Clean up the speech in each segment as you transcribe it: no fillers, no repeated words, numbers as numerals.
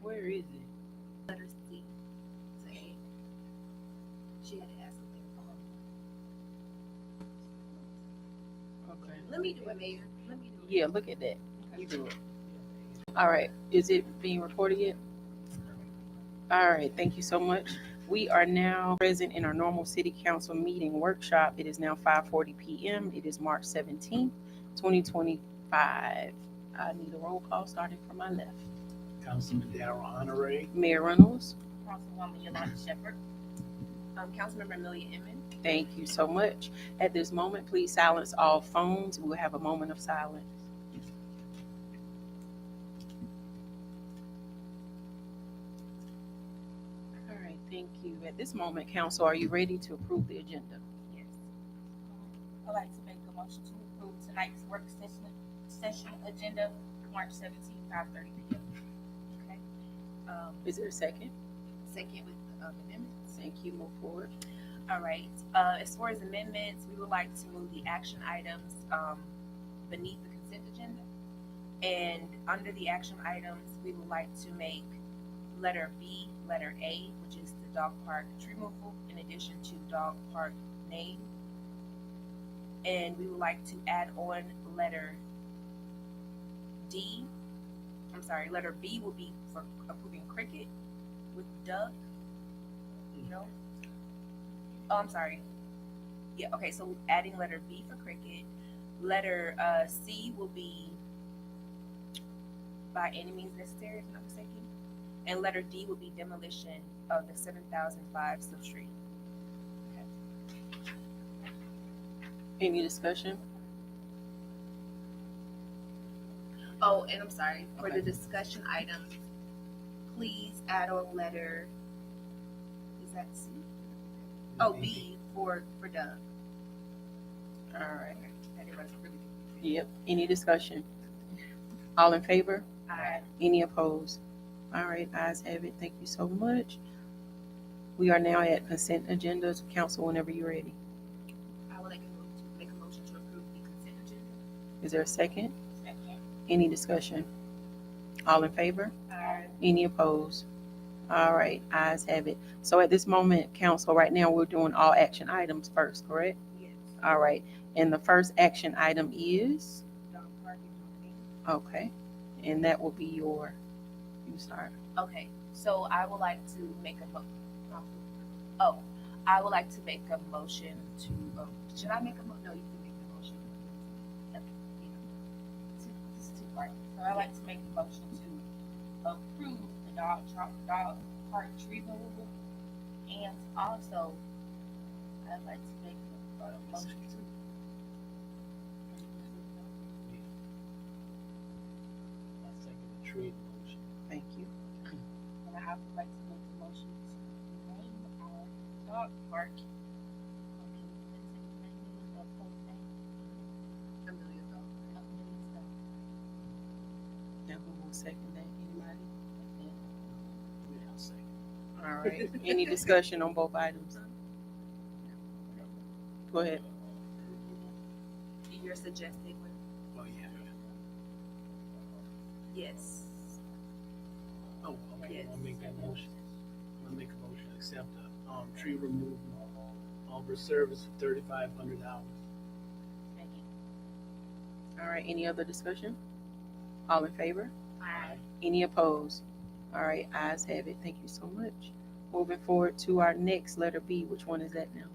Where is it? Letter C. To A. She had to ask something. Okay. Let me do it, Mayor. Let me do it. Yeah, look at that. You do it. All right. Is it being recorded yet? All right. Thank you so much. We are now present in our normal city council meeting workshop. It is now 5:40 p.m. It is March 17th, 2025. I need a roll call starting from my left. Councilman Darrell Honore, Mayor Reynolds. Councilwoman Yolanda Shepherd. Councilmember Amelia Inman. Thank you so much. At this moment, please silence all phones. We will have a moment of silence. All right, thank you. At this moment, council, are you ready to approve the agenda? Yes. I'd like to make a motion to approve tonight's work session agenda, March 17th, 5:30 p.m. Okay. Is there a second? Second with amendments. Thank you. Move forward. All right. As far as amendments, we would like to move the action items beneath the consent agenda. And under the action items, we would like to make letter B, letter A, which is the dog park tree removal, in addition to dog park name. And we would like to add on letter D. I'm sorry, letter B will be for approving cricket with Doug. No? Oh, I'm sorry. Yeah, okay, so adding letter B for cricket. Letter C will be by any means necessary, if I'm not mistaken. And letter D will be demolition of the 7005 Silk Street. Okay. Any discussion? Oh, and I'm sorry, for Okay. the discussion items, please add on letter, is that C? Oh, B for Doug. All right. Everybody's really Yep. Any discussion? All in favor? Aye. Any opposed? All right, ayes have it. Thank you so much. We are now at consent agenda. Council, whenever you're ready. I would like to make a motion to approve the consent agenda. Is there a second? Second. Any discussion? All in favor? Aye. Any opposed? All right, ayes have it. So at this moment, council, right now we're doing all action items first, correct? Yes. All right. And the first action item is? Dog park and Okay. And that will be you start. Okay, so I would like to make a I would like to make a motion to. Should I make a motion? No, you can make the motion. It's two parts. So I like to make the motion to approve the dog park tree removal, and also I'd like to make a motion to. I'll second the tree motion. Thank you. And I would like to make a motion to name our dog park. Okay, let's say the name is the full name. Amelia Dog. Amelia's Dog. Now who will second that? Anybody? Yeah, I'll second. All right. Any discussion on both items? Go ahead. You're suggesting one? Oh, yeah. Yes. Oh, okay. Yes. I'll make that motion. I'll make a motion to accept the tree removal for service for $3,500. Thank you. All right. Any other discussion? All in favor? Aye. Any opposed? All right. Ayes have it. Thank you so much. Moving forward to our next letter B. Which one is that now?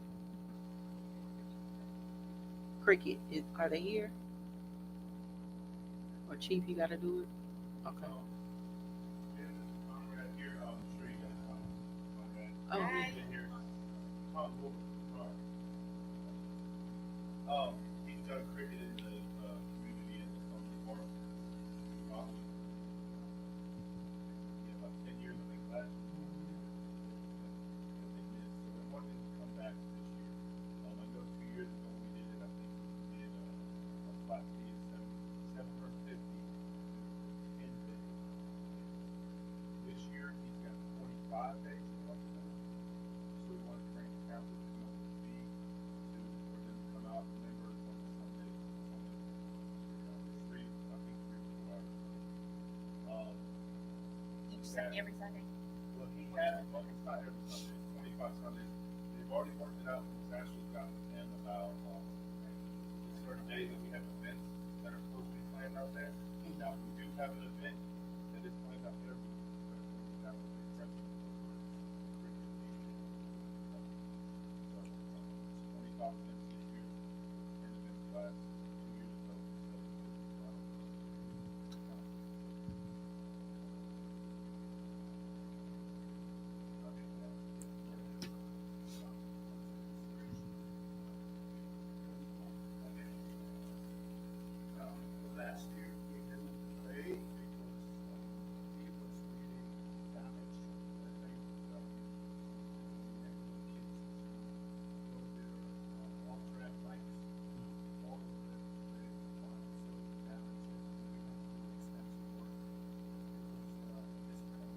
Cricket. Are they here? Or Chief, you got to do it? Okay. Oh, Aye. He's done cricket in the community in the Company Park. About 10 years, I think, last year. They did. So they wanted to come back this year. I know 2 years ago we did it. I think we did a spot fee of $750 in days. This year he's got 25 days to come to do it. So we want to bring the council to come up with a fee for them to come out, members on Sunday, on the street, I think 3 4 hours. Each every Sunday? Well, he had, well, it's not every Sunday, it's 25 Sundays. They've already worked it out, it's actually got with him about, certain days that we have events that are supposed to be planned out there. Now, if we do have an event that is planned out there, that would be exception. So, 25 events this year, and events last 2 years ago. Last year, we didn't play because he was really damaged. I think all track lights, all of them, they so damaged it. We had to do extensive work. It was this kind of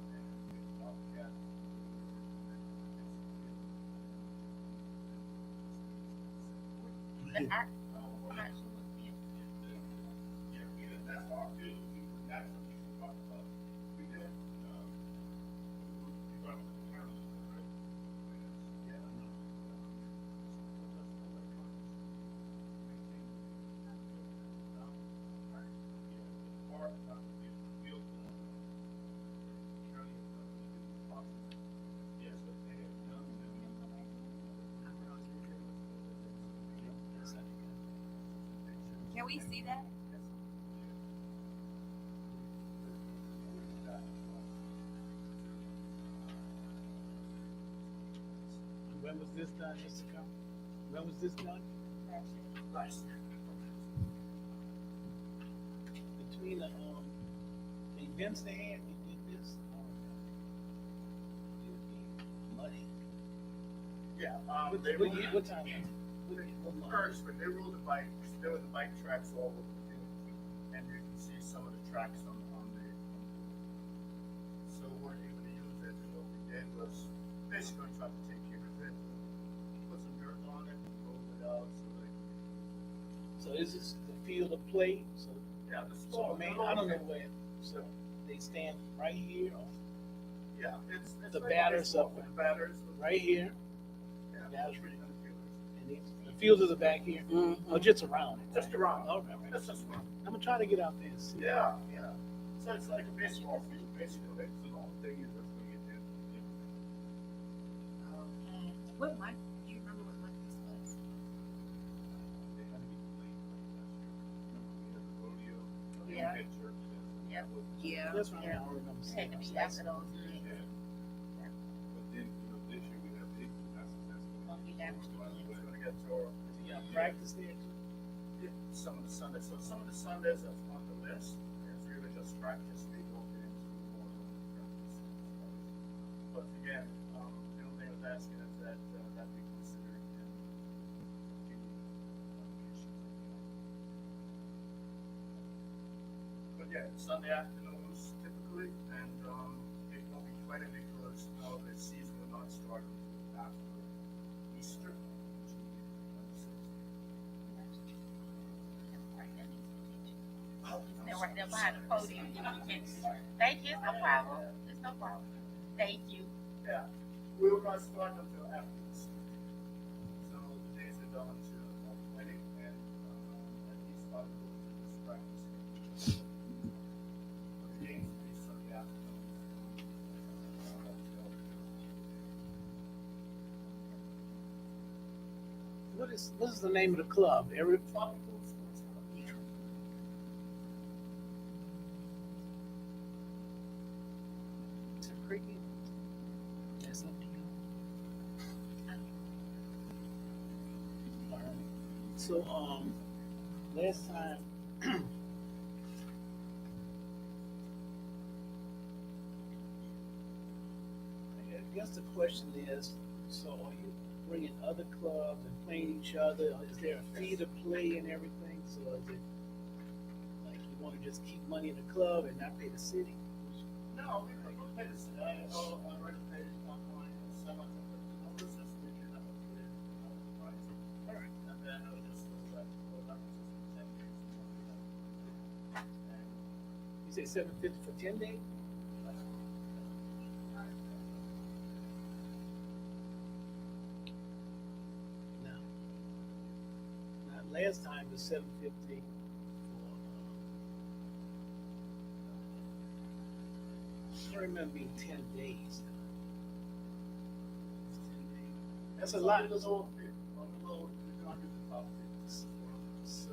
and we Bobcat. I'm not sure what's being. Yeah, we did, that's our deal, that's what we should talk about. We did, we brought up the county, right? Yeah, I know. Yeah, the park, not the field, county, yes, but they have done. Can we see that? When was this done, Mr. Combs? When was this done? Last year. Between the events they had, they did this. It would be muddy. Yeah, What, they what, rolled, year- what time? What month? first, when they rolled the bikes, there were the bike tracks all over the field. And you can see some of the tracks on the. So we're able to use it, and what we did was basically try to take care of it. Put some dirt on it, roll it out, so like. So is this the field of play? So, Yeah, the so small. I mean, I don't know where. So they stand right here, or Yeah, it's The like batters baseball up for the batters. right here, Yeah, Batters. pretty good fielders. and the fielders are back here, Mhm. or just around it. Just around. Okay, right. That's just one. I'm gonna try to get out there and see. Yeah, yeah. So it's like a baseball field, basically. So the whole thing is just gonna get there. What month? Do you remember what month this was? They had to be clean last year. Remember we had the rodeo? Yeah. We had church. Yep. That was- Yeah. That's right. Yeah. I remember It seeing had to be those. after those things. Yeah. But then, this year we have big, that's. Won't be damaged again. It's gonna get tore. Yeah, practice there too. Yeah, some of the Sundays. So some of the Sundays that's on the list is really just practice. We go into more of the practice. But again, the only thing I was asking is that that we consider in the allocations. But yeah, Sunday afternoons typically, and it won't be plenty because the season will not start until after Easter. Which will be the 26th. They're right there behind the podium. Thank you. It's no problem. It's no problem. Thank you. Yeah, we will not start until after Easter. So the days are down to wedding and at least 5 days of this practice. But the games will be Sunday afternoon. What is the name of the club? Every Tropical Sports Club. Yeah. cricket. That's up to you. All right. So last time. I guess the question is, so are you bringing other clubs and playing each other? Is there a fee to play and everything? So is it like you want to just keep money in the club and not pay the city? No, we don't pay this. I already paid online $750 this weekend. I was with another price. All right. And then I was just go back to 10 days. You say 750 for 10 days? No. Now, last time it was 750 for. I don't remember being 10 days. It's 10 days. That's a lot. On the low, you're gonna get the top fifty. So,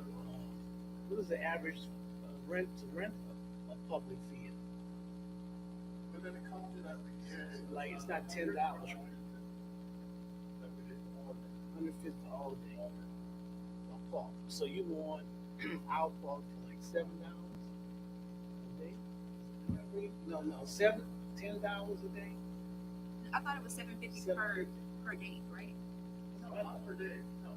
what is the average rent a public fee? But then it comes to that. Like it's not $10, right? That we did more than. $150 all day. A park. So you want our park for like $7 a day? No, $10 a day. I thought it was $750 per day, right? No, not per day, no.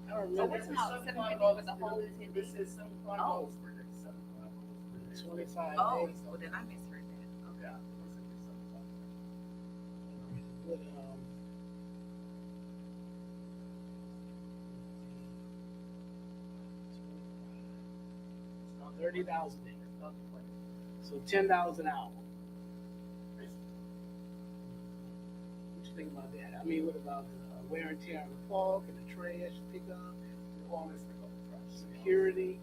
I don't So remember. what's about $750 for the whole 10 This days? is $75 per day, $75 per day. 25 Oh, days. well then I misheard that. Okay. Yeah, it was $75. But, $30 a day. So $10 an hour. What you think about that? I mean, what about the wear and tear on the park and the trash pickup, All this pick up the trash. security?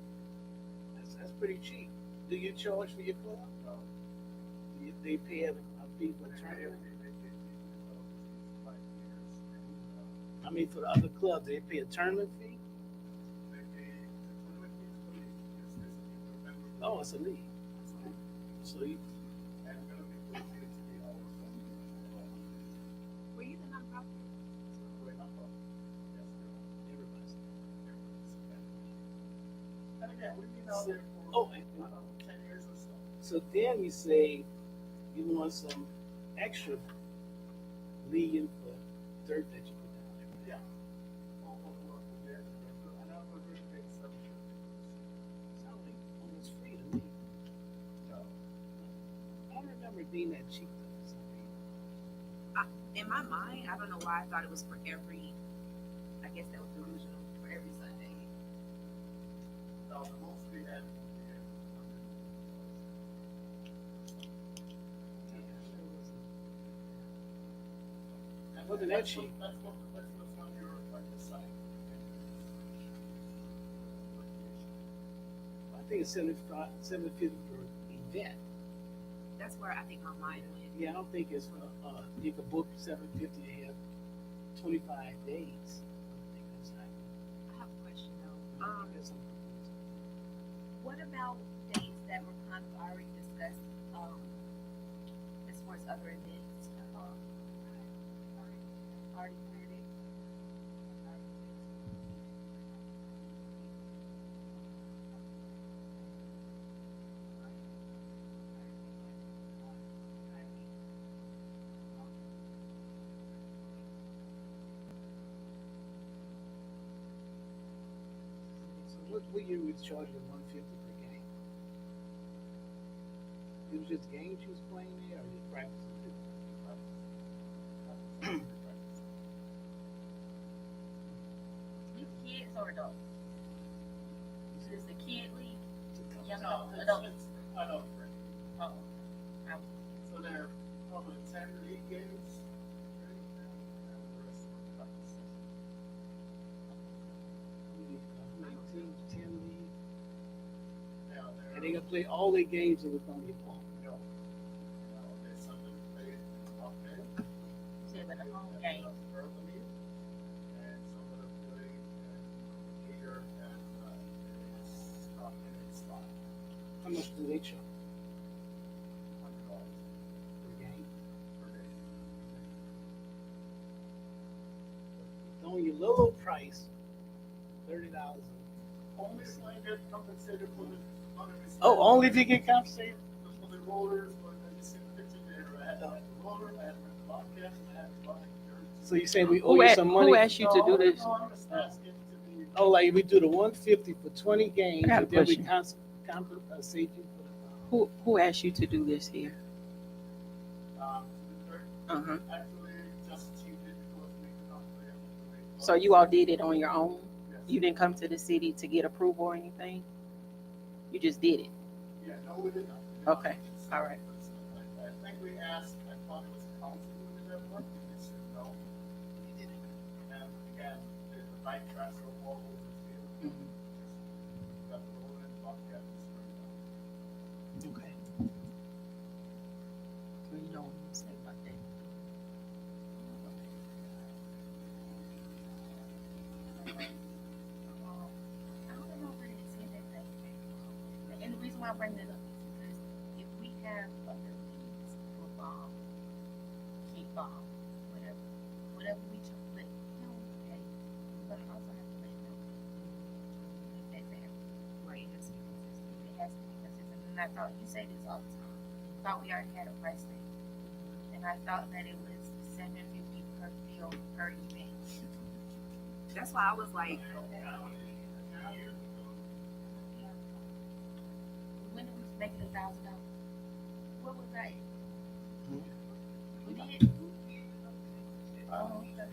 That's pretty cheap. Do you charge for your club? No. They pay a fee for They tournament? pay 5 years. I mean, for the other clubs, they pay a tournament fee? They pay the tournament fees for the league. Yes, this is the member. Oh, it's a league. So you, And we're gonna be putting it to the hours. Were you the nonprofit? We're not problem. Yes, everybody's. and again, we've been out there for, Oh, I don't know, 10 years or so. So then you say you want some extra leading for dirt that you put down there. Yeah. All the work we did, and I was really big $750. Sounds like almost free to me. No. I don't remember it being that cheap though. For some people. In my mind, I don't know why I thought it was for every, I guess that was delusional, for every Sunday. No, the most we had was That wasn't that cheap. That's what's on your, like, the site. I think it's $750 per event. That's where I think my mind went. Yeah, I don't think it's you can book $750 to have 25 days. I think that's how I have a question though. that's something. What about dates that were kind of already discussed, as far as other events? Already cleared it? So what year was charging $150 per game? It was just games you was playing there, or you practicing? You kids or adults? Is the kid league? Young No, adults? it's adult. Oh, So there are probably 10 league games. And the rest of the practice session. How many teams? 10 league? Yeah, And they gonna play all their games in Lithonia Park. There's something to play in top 10. you said with the home game. Early, and some of the play here and is top 10 in spot. How much do they charge $100 per game? per day. Lithonia low price, $30. Only so I get compensated for the money we spend. Oh, only if you get compensated? For the rollers, when you see the picture there, I had the roller, I had the bobcat, and I had the bobcat. So you say we owe you some money? Who asked you to do this? No, I'm just asking to be. Oh, like we do the 150 for 20 games, I got a and then we question. compensate you for the. Who asked you to do this here? Actually, just achieved it because we could not play on the way. So you all did it on your own? Yes. You didn't come to the city to get approval or anything? You just did it? Yeah, no, we did not. Okay, all right. I think we asked, I thought it was council who did that work, and they said no. We didn't. And again, the bike tracks are all over the field. Mhm. Just got the road and Bobcat was turned down. Okay. So you know what I'm saying about that. I don't know where they said that thing came from. And the reason why I bring that up is because if we have other leagues, football, kickball, whatever we let them pay, we're gonna also have to let them pay that. Right. It has to be consistent. It has to be consistent. And I thought you say this all the time. I thought we already had a price list. And I thought that it was $7.50 per field per event. That's why I was like, When did we make it $1,000? What was that? We did. Oh, okay.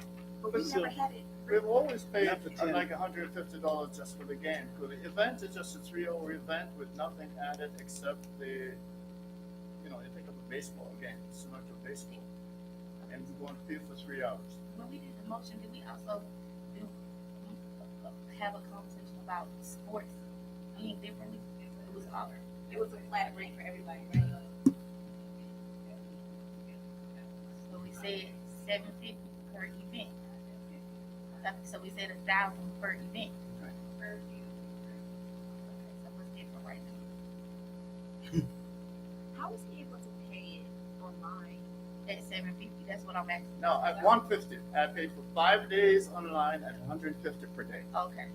but we So- never had it. We've always paid Not for 10. like $150 just for the game. Because the event is just a 3-hour event with nothing added except the, you think of a baseball game, similar to baseball. And we're going to field for 3 hours. When we did the motion, did we also do have a conversation about sports being differently? It was all. It was a flat rate for everybody, right? So we said $7.50 per event. So we said $1,000 per event. Per So what's different right now? How was he able to pay it online? At $7.50. That's what I'm asking. Now, at $150, I paid for 5 days online at $150 per day. Okay.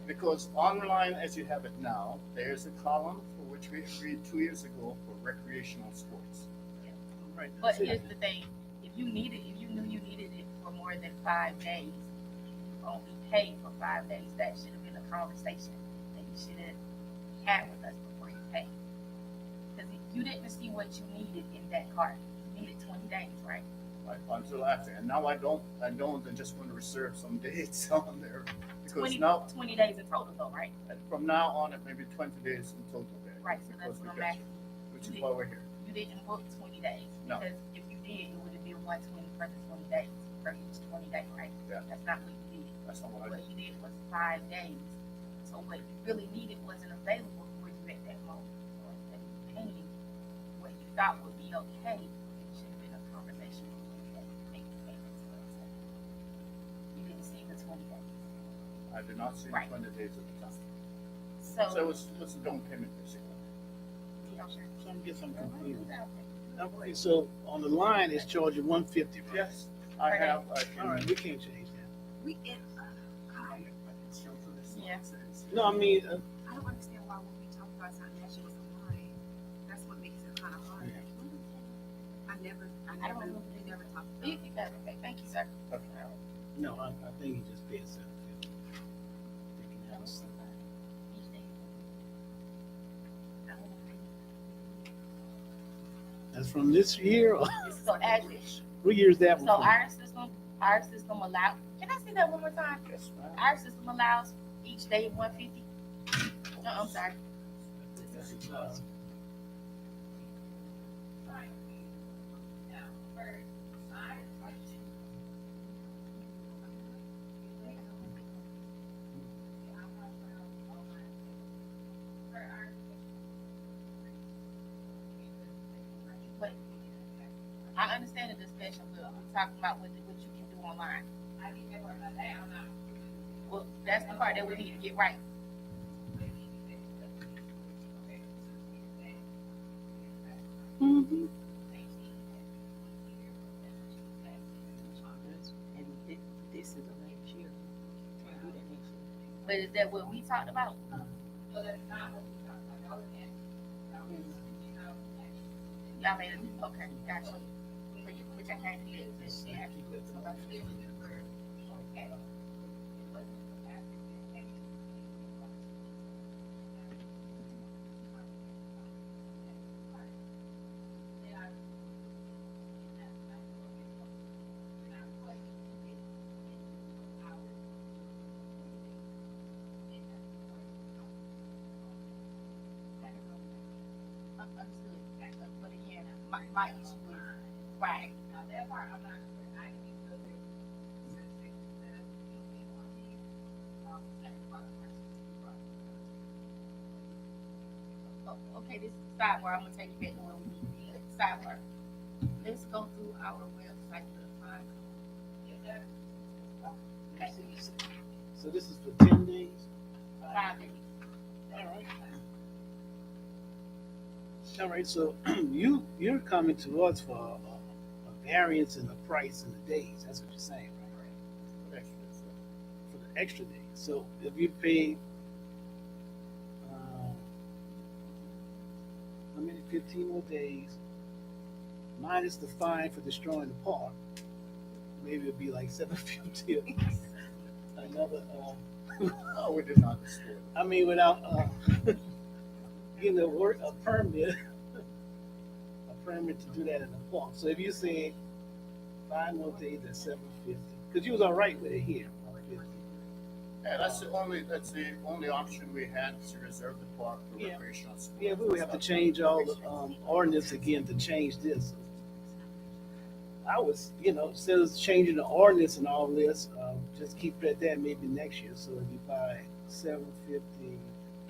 Because online, as you have it now, there's a column for which we agreed 2 years ago for recreational sports. Right. But here's the thing: if you knew you needed it for more than 5 days, you only paid for 5 days. That should have been a conversation that you should have had with us before you paid. Because you didn't see what you needed in that cart. You needed 20 days, right? Right, until after, and now I don't, and just want to reserve some dates on there. Because 20 days in total, though, right? from now on, it may be 20 days in total there. Right. So that's because what we I'm got you, asking. which is why we're here. You didn't book 20 days. No. Because if you did, it would have been 120 for the 20 days for each 20 days, right? Yeah. That's not what you did. That's not what I What did. you did was 5 days. So what you really needed wasn't available for you at that moment. So instead of paying what you thought would be okay, it should have been a conversation with you that you make the payment to us. You didn't see the 20 days. I did not see Right. 20 days at the time. So, So it was a down payment, basically. yeah, sure. So I'm getting some Well, what confused. is that? Okay, so on the line, it's charging $150, right? Yes, I Okay. have. All right, we can't change that. We it, Yeah. No, I mean, I don't understand why when we talk about something that she was online, that's what makes it kind of hard. I never remember. we never talked about You it. can go. Okay, thank you, sir. no, I think he just paid $750. That's from this year, or So actually, what year is that one so from? our system allow. Can I see that one more time? Yes, ma'am. Our system allows each day 150. No, I'm sorry. But I understand the discussion, but we're talking about what you can do online. Well, that's the part that we need to get right. Mm-hmm. And this is the next year. Can't do that next year. But is that what we talked about? Y'all made it. Okay, gotcha. Which I can't do it. understood that, but again, my issue is, right. Now, that part, I'm not sure. I can be so Okay, this is the sidebar. I'm gonna take you back to where we need to be. Sidebar. Let's go through our website for the time. Okay. So this is for 10 days? 5 days. All right. All right, so you're coming to us for a variance in the price and the days. That's what you're saying, right? For the extra days. So if you pay, how many, 15 more days, minus the fine for destroying the park, maybe it'd be like $750. Another, Oh, we did not distort. I mean, without getting a permit, a permit to do that in the park. So if you say 5 more days at $750, because you was all right with it here. Yeah, that's the only option we had to reserve the park for Yeah. recreational sports. Yeah, we would have to change all the ordinance again to change this. I was, instead of changing the ordinance and all this, just keep it at that maybe next year. So if you buy $750,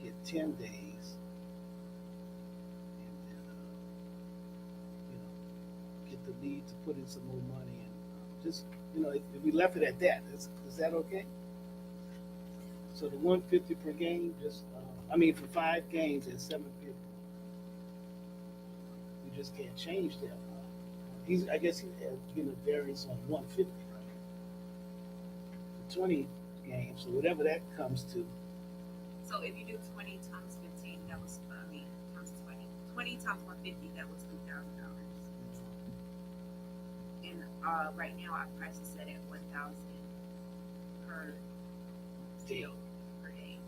get 10 days, and then, get the lead to put in some more money, and just, if we left it at that, is that okay? So the $150 per game, just, for 5 games at $750. We just can't change that. I guess he has given a variance on 150, right? For 20 games, so whatever that comes to. So if you do 20 times 15, that was, times 20. 20 times 150, that was $3,000. And right now, our price is set at $1,000 per Deal. per day.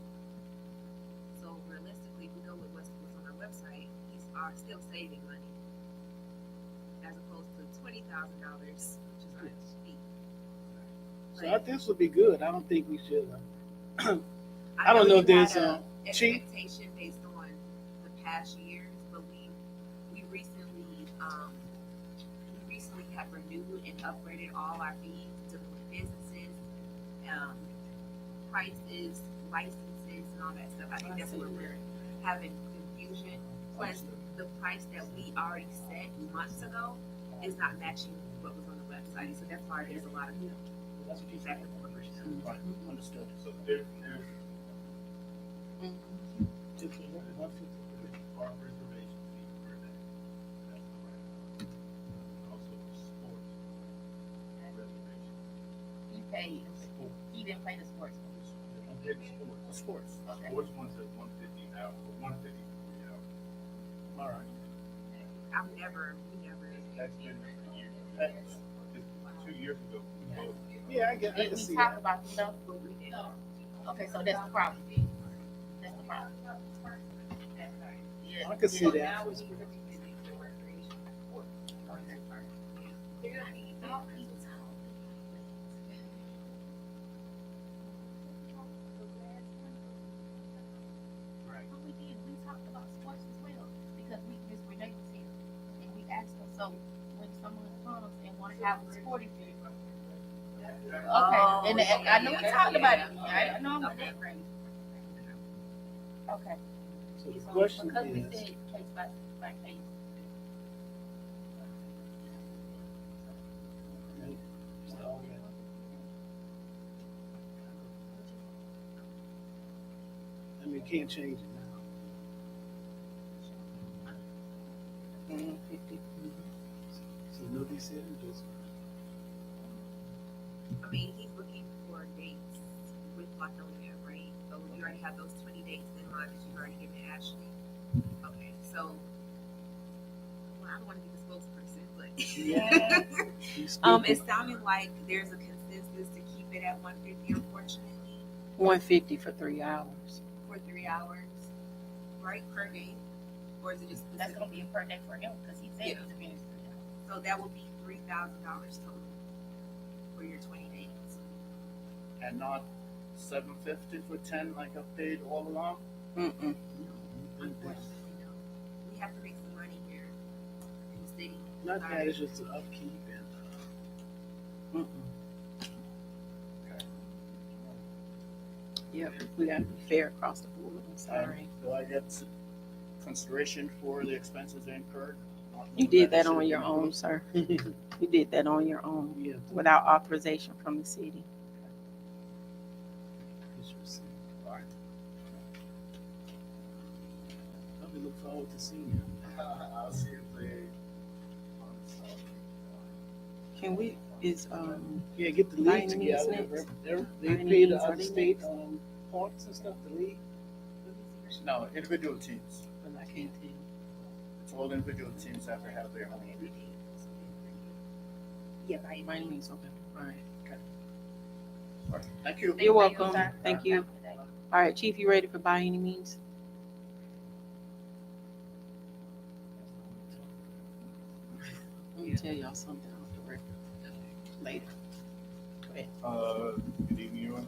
So realistically, if we go with what's on our website, he's still saving money, as opposed to $20,000, which is our Yes. fee. So this would be good. I don't think we should. I don't know if you there's had a cheap. expectation based on the past years, but we recently have renewed and upgraded all our fees dealing with businesses, prices, licenses, and all that stuff. I think that's where we're having confusion. Plus, the price that we already set months ago is not matching what was on the website. So that's why there's a lot of back and forth. Right, understood. So there's Just 150. park reservation fee per day. That's the right amount. And also sports reservation. He didn't pay the sports. I'm getting sports. The sports. Okay. Sports one says 150 an hour, 150 for 3 hours. All right. We never. That's been there for years. Just 2 years ago, we both. Yeah, I can We see talked that. about the stuff, but we didn't. Okay, so that's the problem. That's the problem. Yeah. I can see that. Right. What we did, we talked about sports as well, because Miss Renee was here, and we asked her, so when someone comes and want to have a sporting event. Okay, Oh, and yeah, I know we yeah, talked yeah. about it, I know, Okay. okay. So the So question because we is, said case by case. you can't change it now. 150. So no decision, just. I mean, he's looking for dates with Lithonia, right? So you already have those 20 dates in mind that you've already given Ashley. Okay, so well, I don't want to be the spokesperson, but Yeah. it's sounding like there's a consensus to keep it at 150, unfortunately, 150 for 3 hours. for 3 hours, right, per day, or is it just That's specific? gonna be a per day for him, because he said Yeah. he's a minister. So that would be $3,000 total for your 20 days. And not 750 for 10 like I've paid all along? Mm-mm. Unfortunately, no. We have to make some money here in the city. Not that, it's just the upkeep and, Yep, we gotta be fair across the board. I'm sorry. Do I get consideration for the expenses incurred? You did that on your own, sir. You did that on your own yeah. without authorization from the city. it's just- All right. We look forward to seeing you. I'll see if they. Can we, Yeah, get the By league any means together. next. They By any pay the means, are other they state next? parks and stuff, the league. No, individual teams. but I can't tell. It's all individual teams have to have their own. Yeah, by By any means, okay. All right. All right. Thank you. You're welcome. sir. Thank you. All right, Chief, you ready for by any means? Let me tell y'all something off the record later. Go ahead. Good evening, everyone.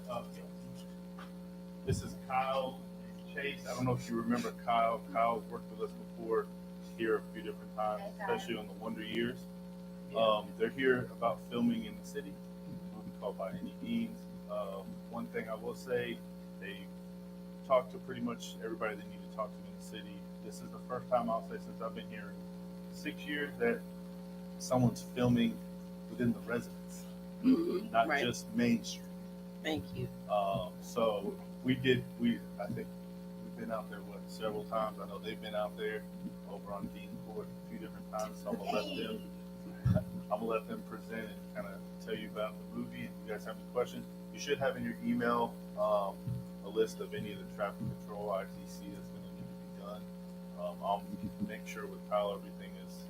This is Kyle and Chase. I don't know if you remember Kyle. Kyle's worked with us before here a few different times, especially on the Wonder Years. They're here about filming in the city. We call by any means. One thing I will say, they talked to pretty much everybody they need to talk to in the city. This is the first time I'll say since I've been here in 6 years that someone's filming within the residence, not Right. just Main Street. Thank you. So I think we've been out there several times. I know they've been out there over on Dean Court a few different times. So I'm gonna let them present and kind of tell you about the movie. If you guys have any questions, you should have in your email a list of any of the traffic control ITC that's going to need to be done. I'll make sure with Kyle everything is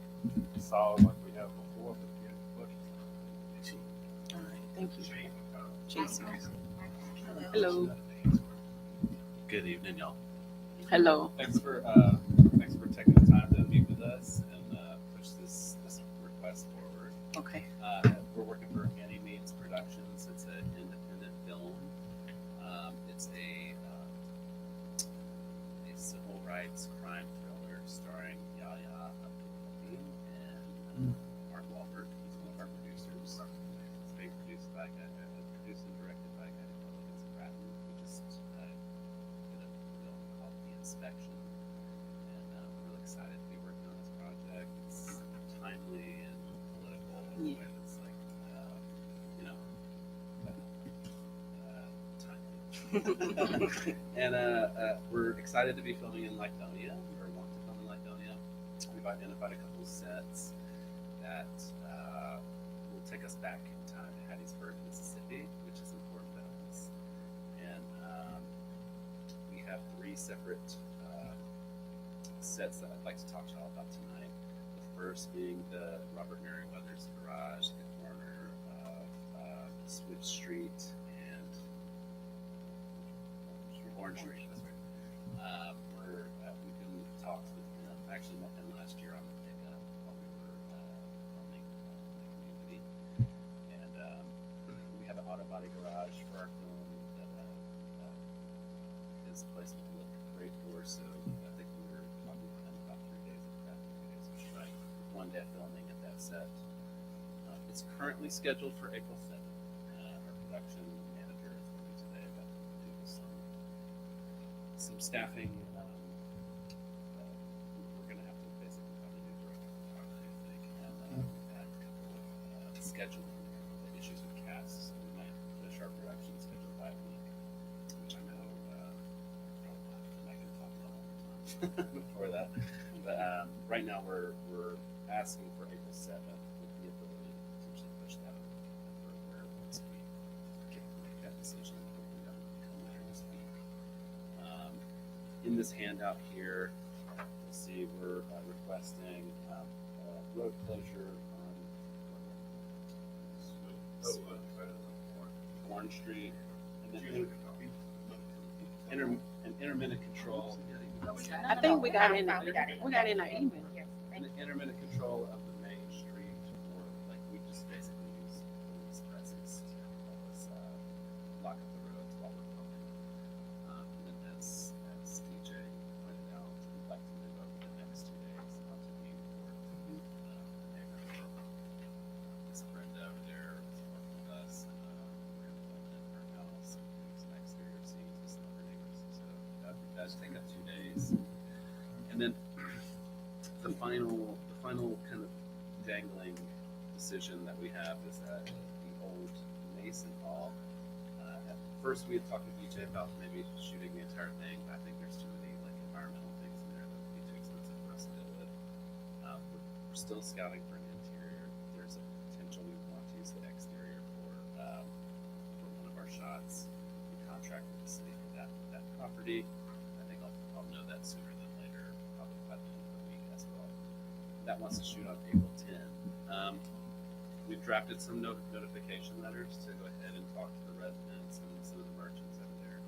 solid like we have before. But if you have any questions, All right, thank you. Chase. Jason. Hello. Good evening, y'all. Hello. Thanks for taking the time to meet with us and push this request forward. Okay. We're working for Any Means Productions. It's an independent film. It's a civil rights crime thriller starring Yahya Abdul and Mark Wahlberg. He's one of our producers. It's being produced and directed by a guy named Logan Bratton. We just did a film called The Inspection, and we're really excited to be working on this project. It's timely and political in a way that's like, timely. And we're excited to be filming in Lithonia. We want to film in Lithonia. We've identified a couple of sets that will take us back in time to Hattiesburg, Mississippi, which is important to us. And we have 3 separate sets that I'd like to talk to y'all about tonight. The first being the Robert Merriweather's garage at the corner of Swift Street and Orange Street. That's right. We've been in talks with him. I actually met him last year on the pickup while we were filming the community. And we have an auto body garage for our film that his place would look great for. So I think we were talking with him about 3 days of that, 2 days of strike, 1 day of filming at that set. It's currently scheduled for April 7th. Our production manager is working today about to do some staffing. We're going to have to basically find a new director of photography, I think, and add a couple of scheduling issues with cast. So we might push our production schedule by a week, which I know I'm not going to talk about all the time before that. But right now we're asking for April 7th with the ability to potentially push that further once we make that decision. Hopefully that will come later this week. In this handout here, you'll see we're requesting road closure on Orange Street, and then intermittent control. I think we got in. We got in our email. And the intermittent control of the main street, or like we just basically use police presence to help us lock up the roads while we're filming. And then as DJ pointed out, we'd like to move over the next 2 days guys take up 2 days. And then the final kind of dangling decision that we have is that the old Mason Hall. At first, we had talked with BJ about maybe shooting the entire thing. But I think there's too many like environmental things in there that would be too expensive for us to deal with. We're still scouting for an interior. There's a potential we want to use the exterior for one of our shots. We contract with the city for that property. I think I'll know that sooner than later, probably by the end of the week as well. That wants to shoot on April 10. We've drafted some notification letters to go ahead and talk to the residents and some of the merchants over there.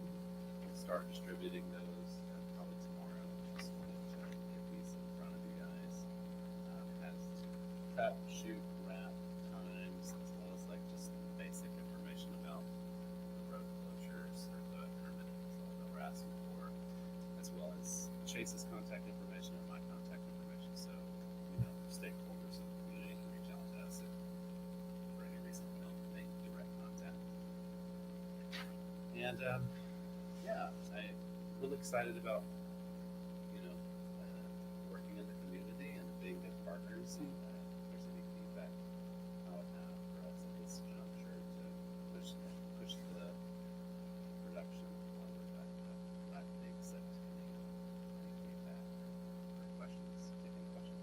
We'll start distributing those probably tomorrow. Just wanted to get these in front of you guys. It has cut, shoot, wrap times, as well as like just basic information about the road closures or the permit that we're asking for, as well as Chase's contact information and my contact information. So, stakeholders in the community can reach out to us if for any reason we don't make direct contact. And yeah, I'm really excited about working in the community and being good partners. And if there's any feedback I would have for us at this juncture to push the production forward, I think that any feedback or questions. Take any questions.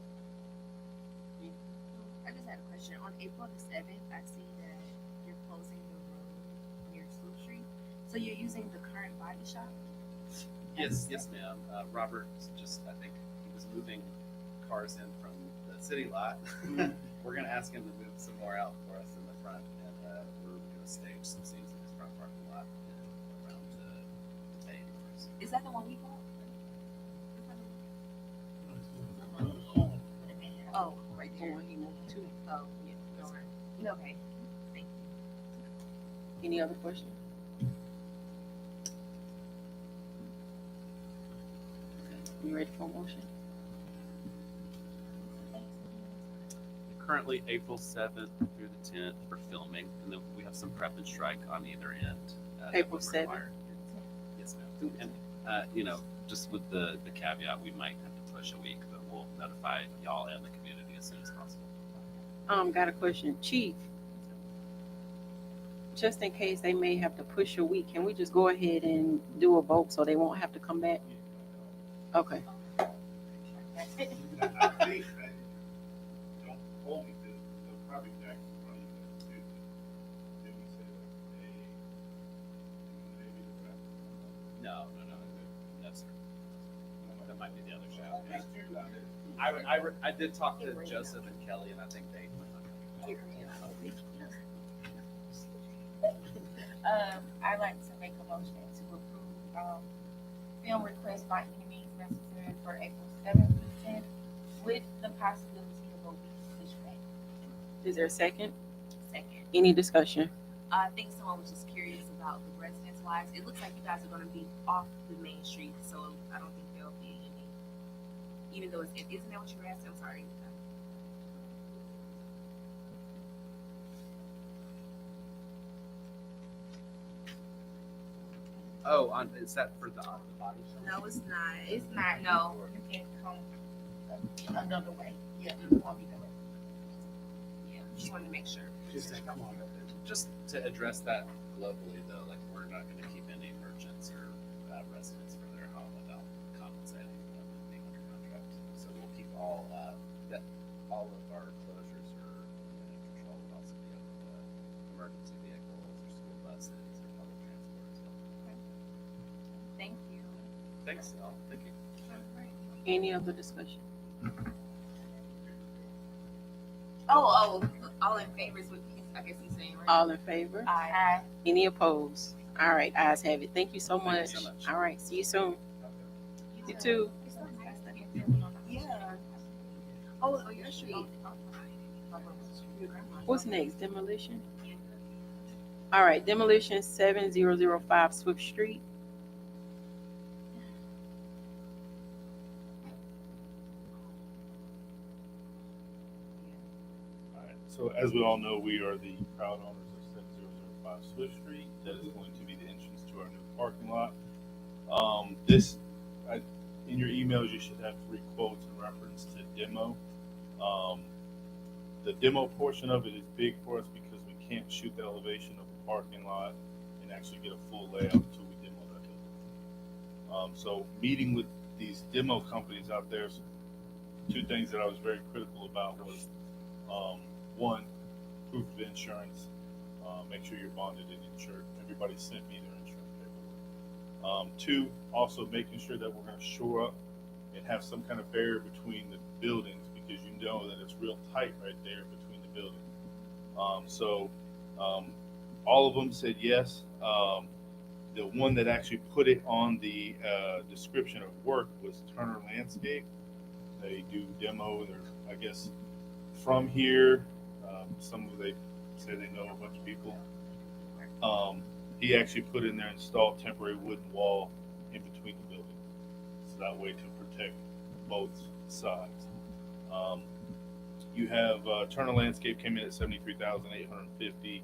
I just had a question. On April the 7th, I see that you're closing the road near Sloop Street. So you're using the current body shop? Yes, ma'am. Robert I think he was moving cars in from the city lot. We're going to ask him to move some more out for us in the front, and we're going to stage some scenes in his front parking lot and around the bay doors. Is that the one we bought? Oh, right there. He moved too. Oh, yeah. Okay. Thank you. Any other questions? You ready for a motion? Currently April 7th through the 10th for filming, and then we have some prep and strike on either end. That April would 7th? require- Yes, ma'am. And just with the caveat, we might have to push a week, but we'll notify y'all and the community as soon as possible. Got a question. Chief, just in case they may have to push a week, can we just go ahead and do a vote so they won't have to come back? Okay. I think, don't hold me to it, they'll probably back running the Tuesday. Then we say maybe the back. No, sir. That might be the other show. There's two out there. I did talk to Joseph and Kelly, and I think they. I'd like to make a motion to approve, film request by any means necessary for April 7th to 10th with the possibility of a week pushback. Is there a second? Second. Any discussion? I think someone was just curious about the residents' lives. It looks like you guys are going to be off the main street, so I don't think there'll be any. Even though isn't that what you were asking? I'm sorry. Oh, is that for the body shop? No, it's not. It's not, No. you can come another way. Yeah, it won't be the way. Yeah, just wanted to make sure. Come on. Just to address that globally, though, like we're not going to keep any merchants or residents for their home without compensating them and being under contract. So we'll keep all of our closures are in control. Will also be of emergency vehicles or school buses or public transport. So. Thank you. Thanks, all. Thank you. Any other discussion? Oh, all in favor is what I guess he's saying, right? All in favor? Aye. Any opposed? All right, ayes have it. Thank you so Thank you much. so much. All right, see you soon. You too. Yeah. Oh, your street. What's next? Demolition? All right, demolition 7005 Swift Street. Alright, so as we all know, we are the proud owners of 7005 Swift Street. That is going to be the entrance to our new parking lot. This in your emails, you should have 3 quotes in reference to demo. The demo portion of it is big for us because we can't shoot the elevation of the parking lot and actually get a full layout until we demo that building. So meeting with these demo companies out there, 2 things that I was very critical about was, 1, proof of insurance. Make sure you're bonded and insured. Everybody sent me their insurance paperwork. 2, also making sure that we're going to shore up and have some kind of barrier between the buildings, because you know that it's real tight right there between the buildings. All of them said yes. The one that actually put it on the description of work was Turner Landscape. They do demo. They're, I guess, from here. Some of they say they know a bunch of people. He actually put in there installed temporary wooden wall in between the buildings, so that way to protect both sides. You have Turner Landscape came in at $73,850.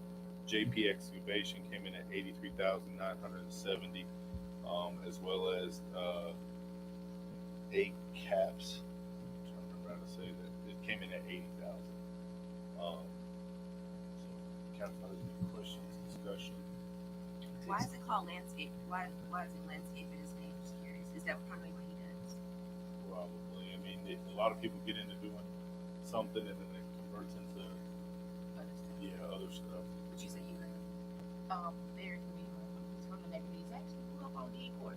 JP Excavation came in at $83,970, as well as A Caps. I'm trying to remember how to say that. It came in at $80,000. So, Council has any questions, discussion? Why is it called landscape? Why is it landscape in his name? Just curious. Is that primarily what he does? Probably. I mean, a lot of people get into doing something and then it converts into other stuff. But you said you were Very familiar with from the neighborhood. He's actually grew up on D Court.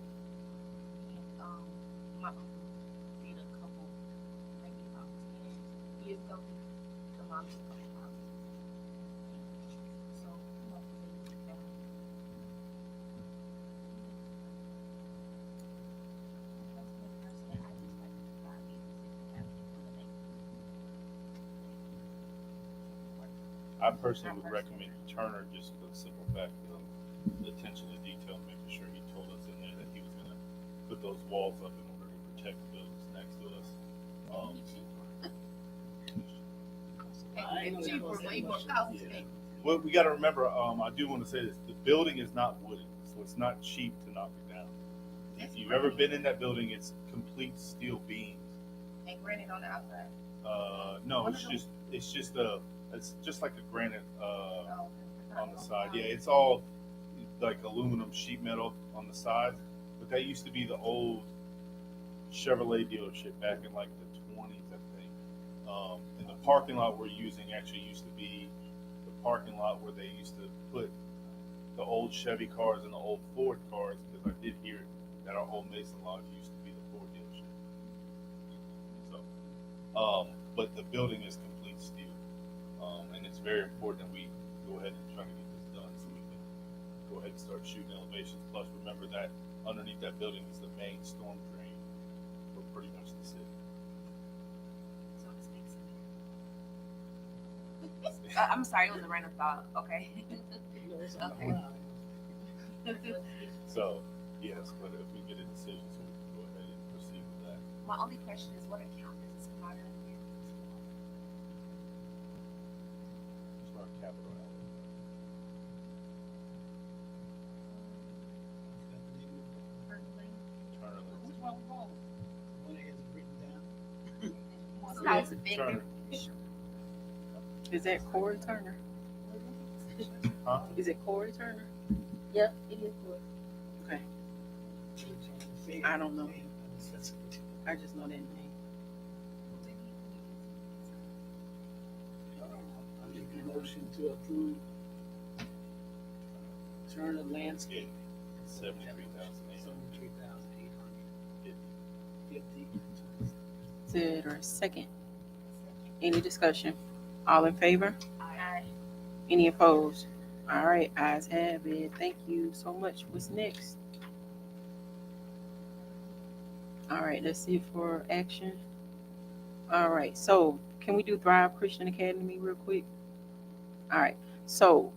And my uncle did a couple, maybe about 10 years ago, he demolished a couple houses. So, you know, they found I personally would recommend Turner just for the simple fact of the attention to detail, making sure he told us in there that he was going to put those walls up in order to protect the buildings next to us. Well, we got to remember, I do want to say this, the building is not wooden, so it's not cheap to knock it down. If you've ever been in that building, it's complete steel beams. and granite on the outside. No, it's just like a granite on the side. Yeah, it's all like aluminum sheet metal on the sides. But that used to be the old Chevrolet dealership back in like the 20s, I think. And the parking lot we're using actually used to be the parking lot where they used to put the old Chevy cars and the old Ford cars, because I did hear that our old Mason Lodge used to be the Ford dealership. So, but the building is complete steel. And it's very important that we go ahead and try to get this done so we can go ahead and start shooting elevations. Plus, remember that underneath that building is the main storm drain for pretty much the city. So this makes sense. I'm sorry, it was a random thought. Okay. Okay. So, yes, but if we get a decision, so we can go ahead and proceed with that. My only question is, what account does this come out of here? It's our capital outlay. Turner Which one we want? One that is written down. So that's a big Turner. Is that Corey Turner? Huh? Is it Corey Turner? Yep, it is good. Okay. I don't know. I just know that name. I make a motion to approve Turner Landscape. $73,850. Is it or second? Any discussion? All in favor? Aye. Any opposed? All right, ayes have it. Thank you so much. What's next? All right, let's see for action. All right, so can we do Thrive Christian Academy real quick? All right, so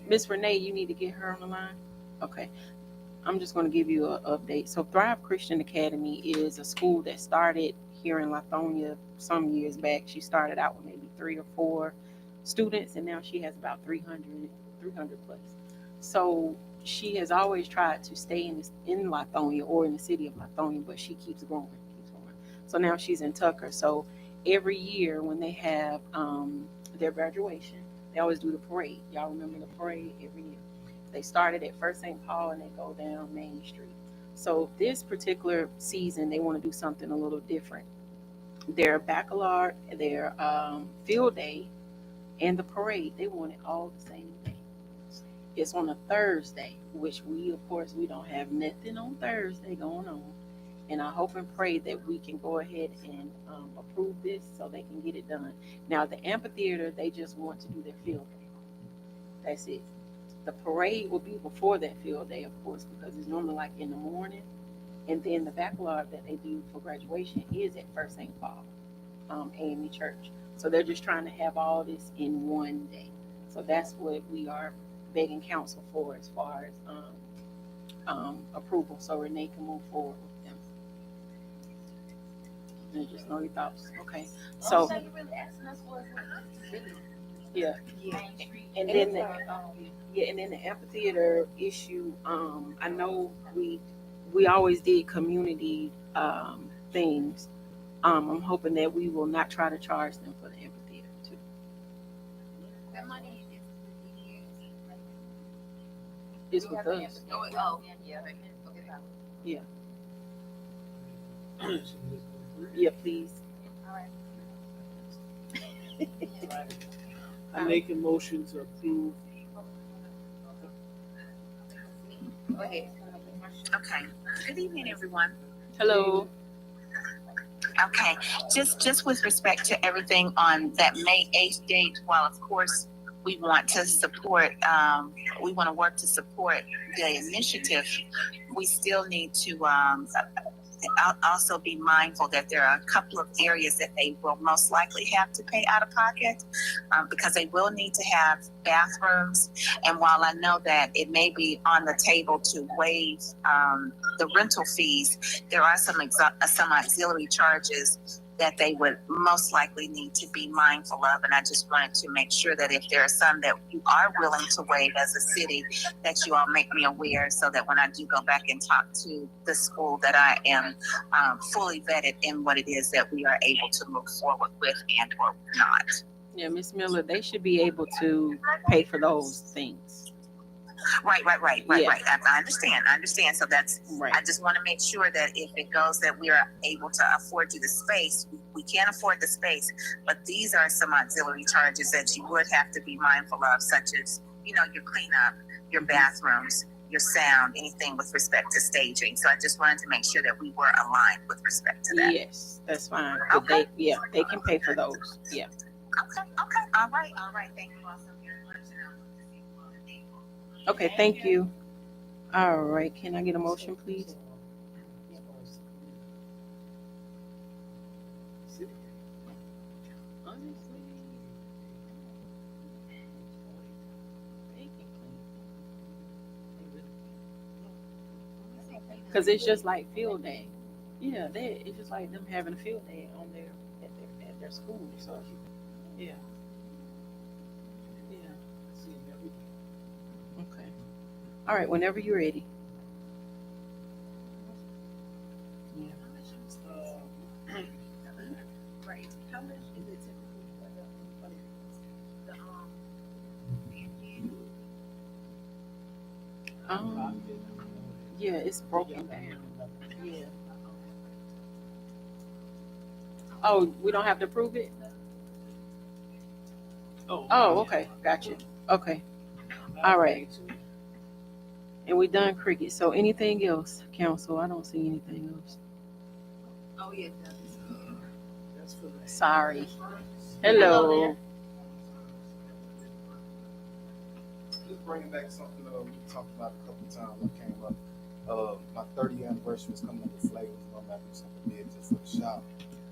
Miss Renee, you need to get her on the line. Okay, I'm just going to give you an update. So Thrive Christian Academy is a school that started here in Lithonia some years back. She started out with maybe 3 or 4 students, and now she has about 300 plus. So she has always tried to stay in Lithonia or in the city of Lithonia, but she keeps growing, keeps growing. So now she's in Tucker. So every year when they have their graduation, they always do the parade. Y'all remember the parade every year? They started at First St. Paul and they go down Main Street. So this particular season, they want to do something a little different. Their baccalaureate, their field day, and the parade, they want it all the same day. It's on a Thursday, which we, of course, we don't have nothing on Thursday going on. And I hope and pray that we can go ahead and approve this so they can get it done. Now, the amphitheater, they just want to do their field day. That's it. The parade will be before that field day, of course, because it's normally like in the morning. And then the baccalaureate that they do for graduation is at First St. Paul, AME Church. So they're just trying to have all this in one day. So that's what we are begging council for as far as approval, so Renee can move forward with them. And just know your thoughts. Okay. So So you really asking us for is yeah. Main Street. And then the amphitheater issue, I know we always did community things. I'm hoping that we will not try to charge them for the amphitheater too. That money is with the years. It's with us. Oh, yeah. Okay, Yeah. Yeah, please. all right. I make a motion to approve. Go ahead. Okay. Good evening, everyone. Hello. Okay. Just with respect to everything on that May 8th date, while of course we want to support, we want to work to support the initiative, we still need to also be mindful that there are a couple of areas that they will most likely have to pay out of pocket because they will need to have bathrooms. And while I know that it may be on the table to waive the rental fees, there are some auxiliary charges that they would most likely need to be mindful of. And I just wanted to make sure that if there are some that you are willing to waive as a city, that you all make me aware so that when I do go back and talk to the school, that I am fully vetted in what it is that we are able to move forward with and or not. Yeah, Miss Miller, they should be able to pay for those things. Right. Yeah. I understand. So that's, Right. I just want to make sure that if it goes that we are able to afford you the space, we can afford the space, but these are some auxiliary charges that you would have to be mindful of, such as, your cleanup, your bathrooms, your sound, anything with respect to staging. So I just wanted to make sure that we were aligned with respect to that. Yes, that's fine. But Okay. they can pay for those. Yeah. Okay. All right. Thank you all so very much. And I'll look to see you all in April. Okay, thank you. All right, can I get a motion, please? Because it's just like field day. Yeah, it's just like them having a field day on at their school. So yeah. Okay. All right, whenever you're ready. Yeah. Right. How much is it typically for the Yeah, it's broken down. Yeah. Oh, we don't have to prove it? Oh, okay, gotcha. Okay, all right. And we done cricket. So anything else, council? I don't see anything else. Oh, yeah. That's for the Sorry. Hello. Just bringing back something we talked about a couple of times. I came up. My 30th anniversary is coming up with flavors. I'm gonna do something big just for the shop.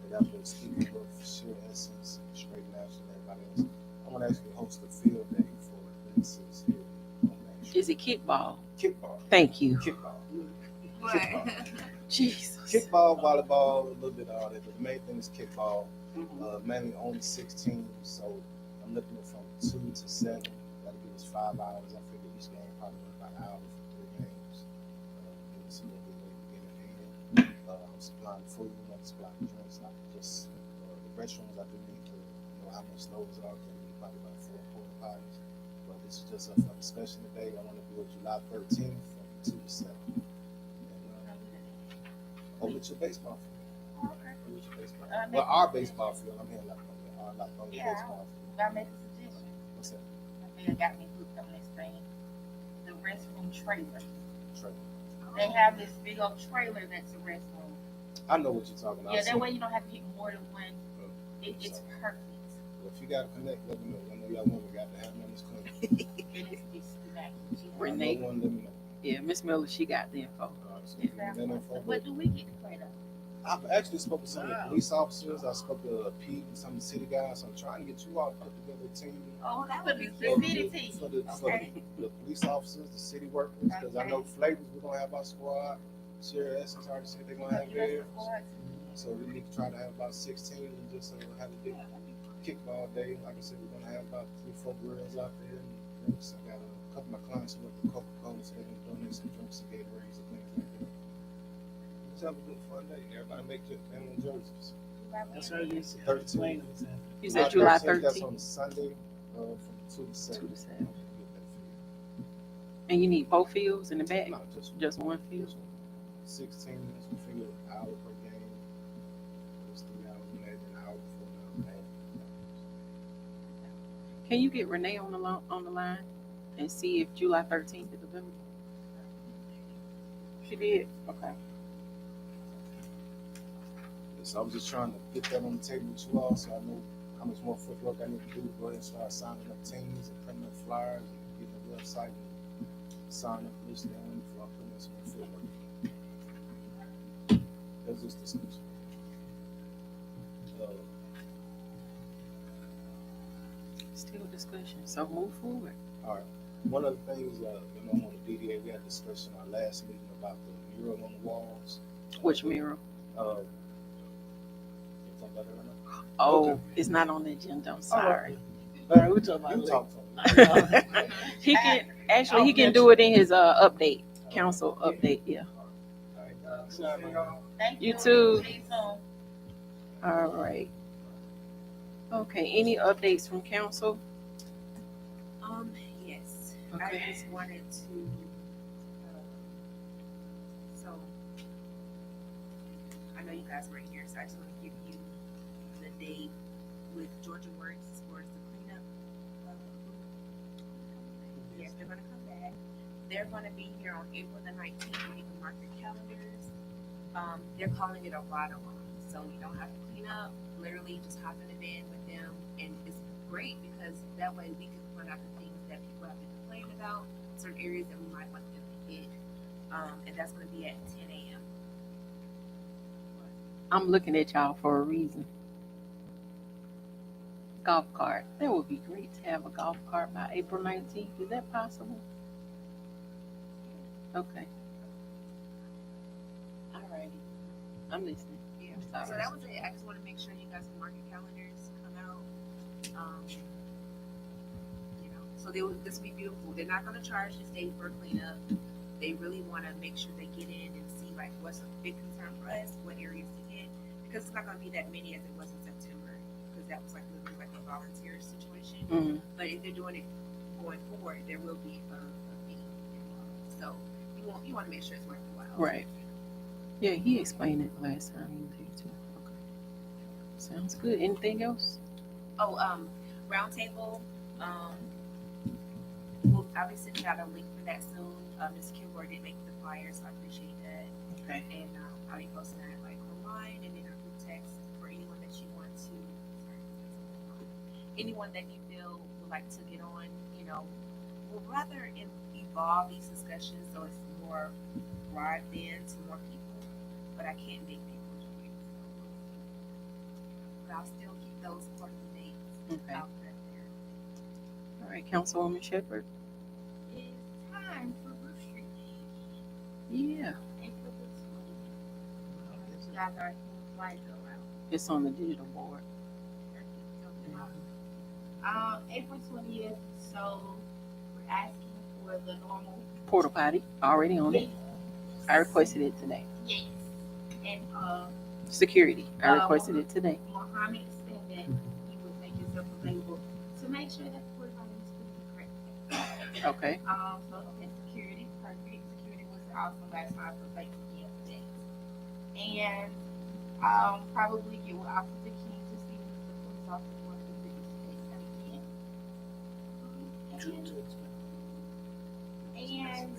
But after speaking with Sheer Essence, Straight National, and everybody else, I want to actually host a field day for businesses here on Main Street. Is it kickball? Kickball. Thank you. Kickball. What? Jesus. Kickball, volleyball, a little bit of all that, but the main thing is kickball. Mhm. Mainly only 6 teams, so I'm looking at from 2 to 7. That'll give us 5 hours. I figure each game probably about an hour ultimately they get it in. I'm supplying food, I'm supplying drinks, not just the restrooms. I do need to know how much those are. They need probably about 4 porta potties. But this is just up for discussion today. I want to do it July 13th from 2 to 7. Over at your baseball field. Okay. Over at your baseball Uh, field. Well, our baseball field. I'm here like our Yeah. baseball field. Gotta make a suggestion. What's that? I think it got me hooked on this thing. The restroom trailer. Trailer. They have this big old trailer that's a restroom. I know what you're talking about. Yeah, that way you don't have to get more than one. It's So, perfect. well, if you got to connect, let me know. I know y'all women got to have numbers connected. And it's immaculate. Renee. No one, let me know. Yeah, Miss Miller, she got the info. So give me that info. What do we get to play though? I've actually spoken to some of the police officers. I spoke to Pete and some of the city guys. So I'm trying to get you all to put together a team. Oh, that would be For the city team. For the police officers, the city workers, because I know flavors we're gonna have our squad. Sierra Essence already said they're gonna have theirs. So we need to try to have about 16 and just have a big kickball day. Like I said, we're gonna have about 3-4 grills out there and drinks. I got a couple of my clients who work for Coca-Cola, so they're gonna donate some drinks and Gatorades and things like that. Just have a good fun day. Everybody make your family jerseys. That's how you 13. You said July That's 13th. on Sunday from 2 to 7. 2 to 7. And you need both fields in the back? No, Just one field? 16 minutes, we figure an hour per game. It's 3 hours, maybe an hour before another game. Can you get Renee on the line and see if July 13th is available? She did? Okay. So I'm just trying to get that on the table with you all so I know how much more footwork I need to do. Go ahead and start signing up teams and printing up flyers and getting the website and sign up list down before I put in some more footwork. That's just discussion. Still discussion. So move forward. All right. One of the things, on the DDA, we had a discussion in our last meeting about the mural on the walls. Which mural? Can you talk about that right now? Oh, Okay. it's not on the agenda. I'm sorry. All right, we talking about You later. talk to me. He can do it in his update, council update. Yeah. Sorry, y'all. Thank You too. See you soon. All right. Okay. Any updates from council? Yes. Okay. I just wanted to, so, I know you guys weren't here, so I just want to give you the date with Georgia Works as far as the cleanup. Yes, they're gonna come back. They're gonna be here on April the 19th. You can mark your calendars. They're calling it a ride-along, so you don't have to clean up. Literally, just hop in the van with them, and it's great because that way we can point out the things that people have been complaining about, certain areas that we might want them to hit, and that's going to be at 10 a.m. I'm looking at y'all for a reason. Golf cart. That would be great to have a golf cart by April 19th. Is that possible? Okay. All righty. I'm listening. Yeah. I'm So sorry. that was it. I just want to make sure you guys can mark your calendars, come out. So this will be beautiful. They're not going to charge this day for cleanup. They really want to make sure they get in and see like what's a big concern for us, what areas to hit, because it's not going to be that many as it was in September, because that was like literally like a volunteer situation. Mhm. But if they're doing it going forward, there will be a fee involved. So you want to make sure it's worth the while. Right. Yeah, he explained it last time he was here too. Okay. Sounds good. Anything else? Oh, roundtable. I'll be sending out a link for that soon. Ms. Kilgore did make the flyer, so I appreciate that. Okay. And I'll be posting that like online and in our group text for anyone that you want to. Anyone that you feel would like to get on, we'll rather evolve these discussions so it's more broad in to more people. But I can't make people join. But I'll still keep those part of the dates Okay. out there. All right, Councilwoman Shepherd. It's time for Bruce Street. Yeah, April the 20th. You guys are seeing flights go out. it's on the digital board. April 20th, so we're asking for the normal Porta potty already on it. I requested it today. Yes. And Security. I requested it today. Mohammed said that he would make himself available to make sure that the correspondence is correct. Okay. So okay, security, perfect. Security was awesome last time for Thanksgiving today. And probably get with Officer King to see if the police officer wants to visit this case again. And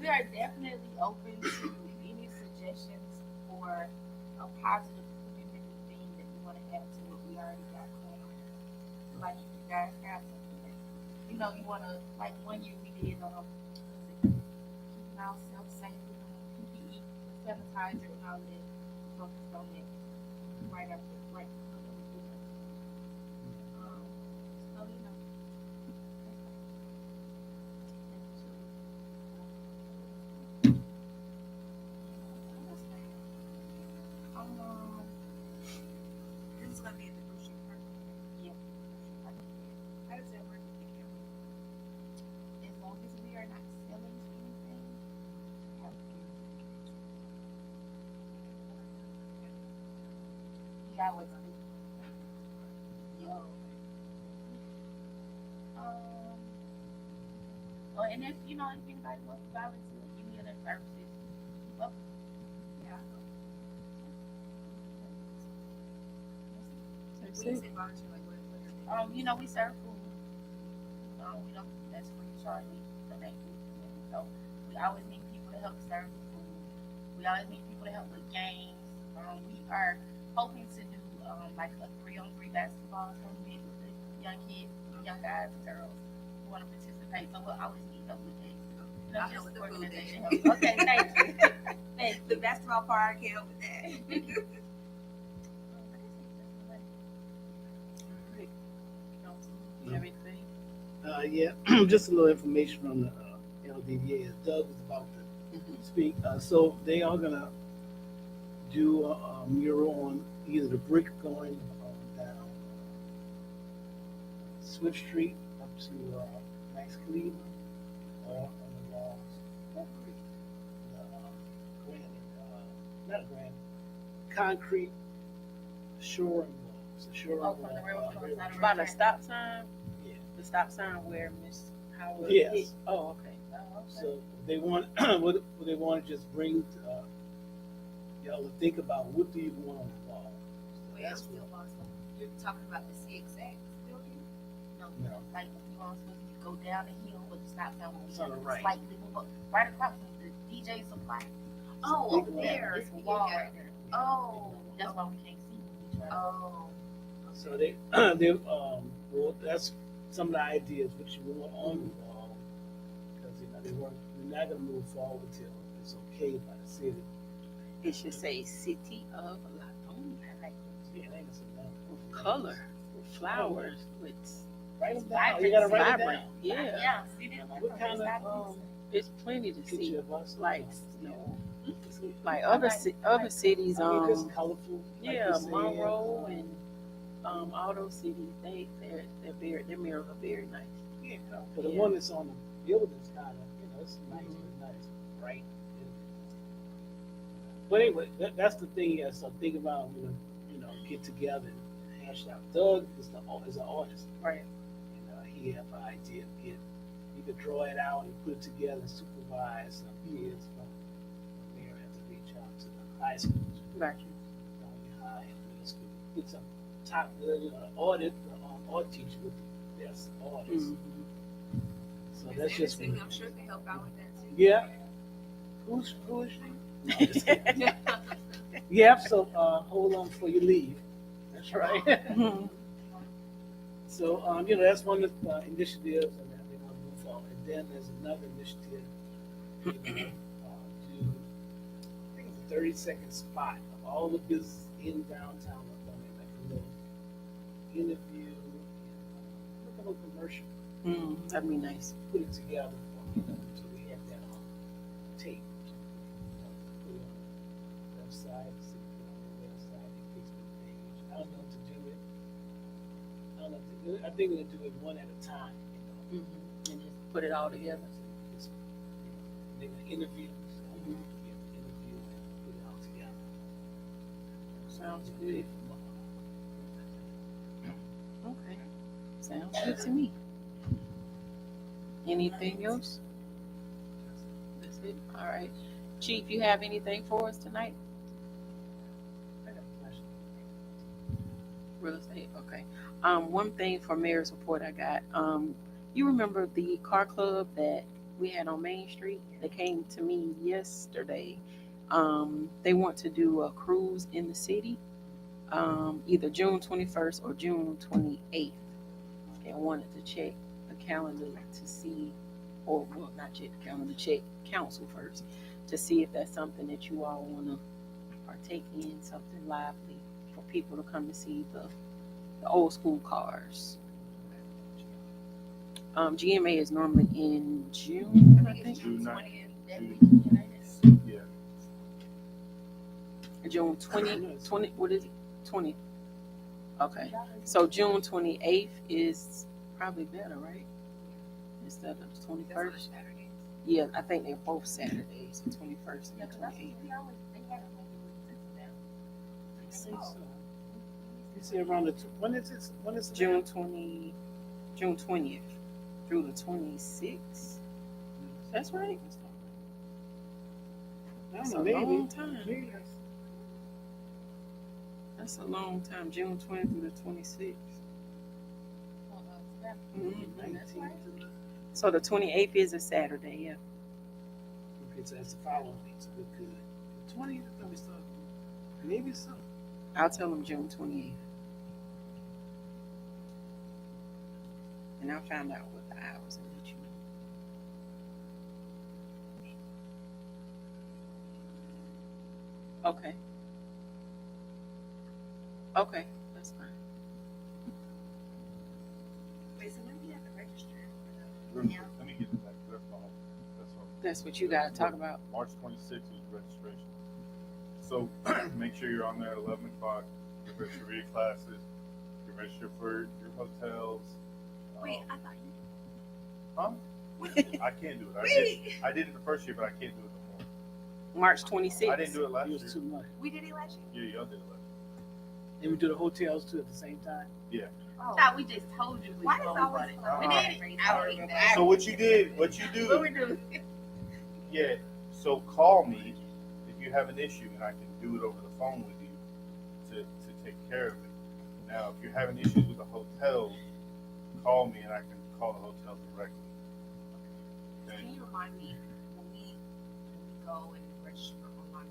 we are definitely open to any suggestions for a positive community thing that we want to add to what we already got going. Like if you guys have something that you want to, like one year we did keeping ourselves safe with PPE, sanitizer, and all that. Focused on it right after right. So This is gonna be at the grocery park. Yep. How does that work with the camera? As long as we are not selling anything, yeah, I was yo. Oh, and if if anybody wants to volunteer any other services, well, yeah. When you say volunteer, like what? We serve food. We don't. That's free charge. We donate food. So we always need people to help serve the food. We always need people to help with games. We are hoping to do like a 3-on-3 basketball tournament with the young kids, young guys and girls who want to participate. So we'll always need help with that. I'll help with the food organization then. help. Okay, thank you. Thank you. The basketball part, I can help with that. You have anything? Yeah, just a little information from the LDDA. As Doug was about to speak. So they are gonna do a mural on either the brick going down Swift Street up to Max Cleveland, or on the walls. Not granite, concrete shoring walls. The shoring Oh, from the railroad railroad side of By the track. stop sign? Yeah. The stop sign where Miss Howard Yes. hit? Oh, okay. Oh, okay. So they want what they want to just bring y'all to think about, what do you want on the wall? Wait, I'm still lost. You're talking about the CXX building? No, No. like if you want to go down the hill with the stop sign, It's on the right. slightly move up, right across from the DJ supply. Oh, Big over wall. there. It's a wall Yeah. right there. Oh. That's why we can't see when we try. Oh. So they well, that's some of the ideas what you want on the wall, because they're not gonna move forward till it's okay by the city. It should say City of Lithonia. Yeah, that is enough. With color, with flowers, with Write them down. You gotta write it vibrant. down. Yeah. Yeah, see that? What kind of It's plenty to see. picture of us? Like like other cities, I mean, it's colorful. Like yeah, you said. Monroe and all those cities, their murals are very nice. Yeah, but the one that's on the building's kind of, it's nice, but nice, bright. But anyway, that's the thing. So think about when get together and hash out. Doug is an artist, Right. He have an idea. He could draw it out and put it together and supervise some kids from there and to reach out to the high schools. Got you. High and middle school. Get some top art teacher with the best artists. So that's just Anything, I'm sure they help out with that too. yeah. Who is she? No, I'm just kidding. Yep. So hold on before you leave. That's right. So that's one of the initiatives, and that they're going to move forward. And then there's another initiative. Do I think it's a 30-second spot of all the business in downtown Lithonia, like a little interview, like a little commercial. That'd be nice. Put it together, so we have that on tape. Put it on the website, see it on the website, the Facebook page. I don't know to do it. I think we'll do it one at a time. And just put it all together. Just, They're gonna interview. Interview and put it all together. Sounds good. Okay, sounds good to me. Anything else? That's it. All right, Chief, you have anything for us tonight? I got a question. Real estate, okay. One thing for mayor's report I got, you remember the car club that we had on Main Street? They came to me yesterday. They want to do a cruise in the city, either June 21st or June 28th. And wanted to check the calendar to see, or well, not check the calendar, check council first to see if that's something that you all want to partake in, something lively for people to come to see the old school cars. GMA is normally in June, I think. June 20th. Yeah. June 20, what is it? 20. Okay. So June 28th is probably better, right? Instead of the 21st. Yeah, I think they're both Saturdays, the 21st and the 28th. I think so. You say around the when is it? When is it? June 20th through the 26th. That's right. I That's a don't know, maybe. long time. Maybe. That's a long time. June 20th through the 26th. Mhm. So the 28th is a Saturday, yeah. Okay, so that's the following week, so we could. 20th, I thought we started. Maybe so. I'll tell them June 28th. And I'll find out what the hours and let you know. Okay. Okay, that's fine. Wait, so when do you have to register? Let me get it back. That's all. That's what you gotta talk about. March 26th is registration. So make sure you're on there at 11 o'clock. You register for your classes. You register for your hotels. Wait, I thought you. Huh? I can't do it. Wait. I did it the first year, but I can't do it no March more. 26th. I didn't do it last It year. was too much. We did it last year. Yeah, y'all did it last And we do the hotels too at the same time. year. Oh. Thought we just told you we Why was is gonna always run it. Uh-uh. We did it. I remember. Yeah. So what you do? What we do? Yeah. So call me if you have an issue, and I can do it over the phone with you to take care of it. Now, if you're having issues with the hotel, call me, and I can call the hotel directly. Can you remind me when we go and register for online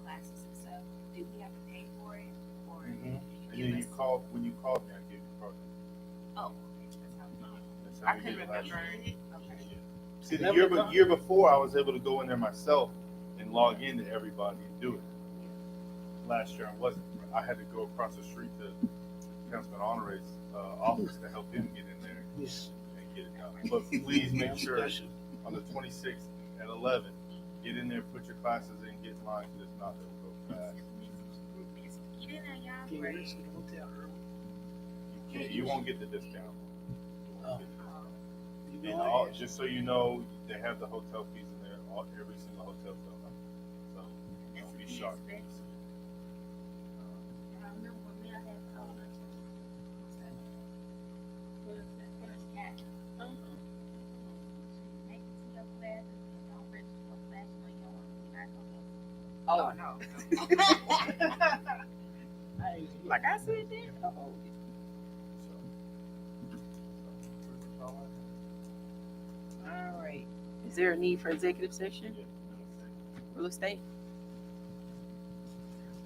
classes and stuff? Do we have to pay for it, or Mhm. do And you then give you us? call when you called me, I gave you part. Oh, okay, that's how we do it. That's I how we couldn't did it last remember. year. Okay. See, the 11 o'clock? year before, I was able to go in there myself and log in to everybody and do it. Last year, I wasn't. I had to go across the street to Councilman Honore's office to help him get in there Yes. and get it done. But please make sure on the 26th at 11, get in there, put your classes in, get mine, because if not, it'll go fast. Get in there, y'all. Can you register the hotel early? You won't get the discount. You won't get it. You And know, all, just so you know, they have the hotel fees in there. Every single hotel bill. So don't be shocked. I remember when Mel had told us. Make it to your classes and don't register for class when you don't want to be back on Oh, I ain't- like I said that. Oh, all right. Is there a need for executive session? Real estate?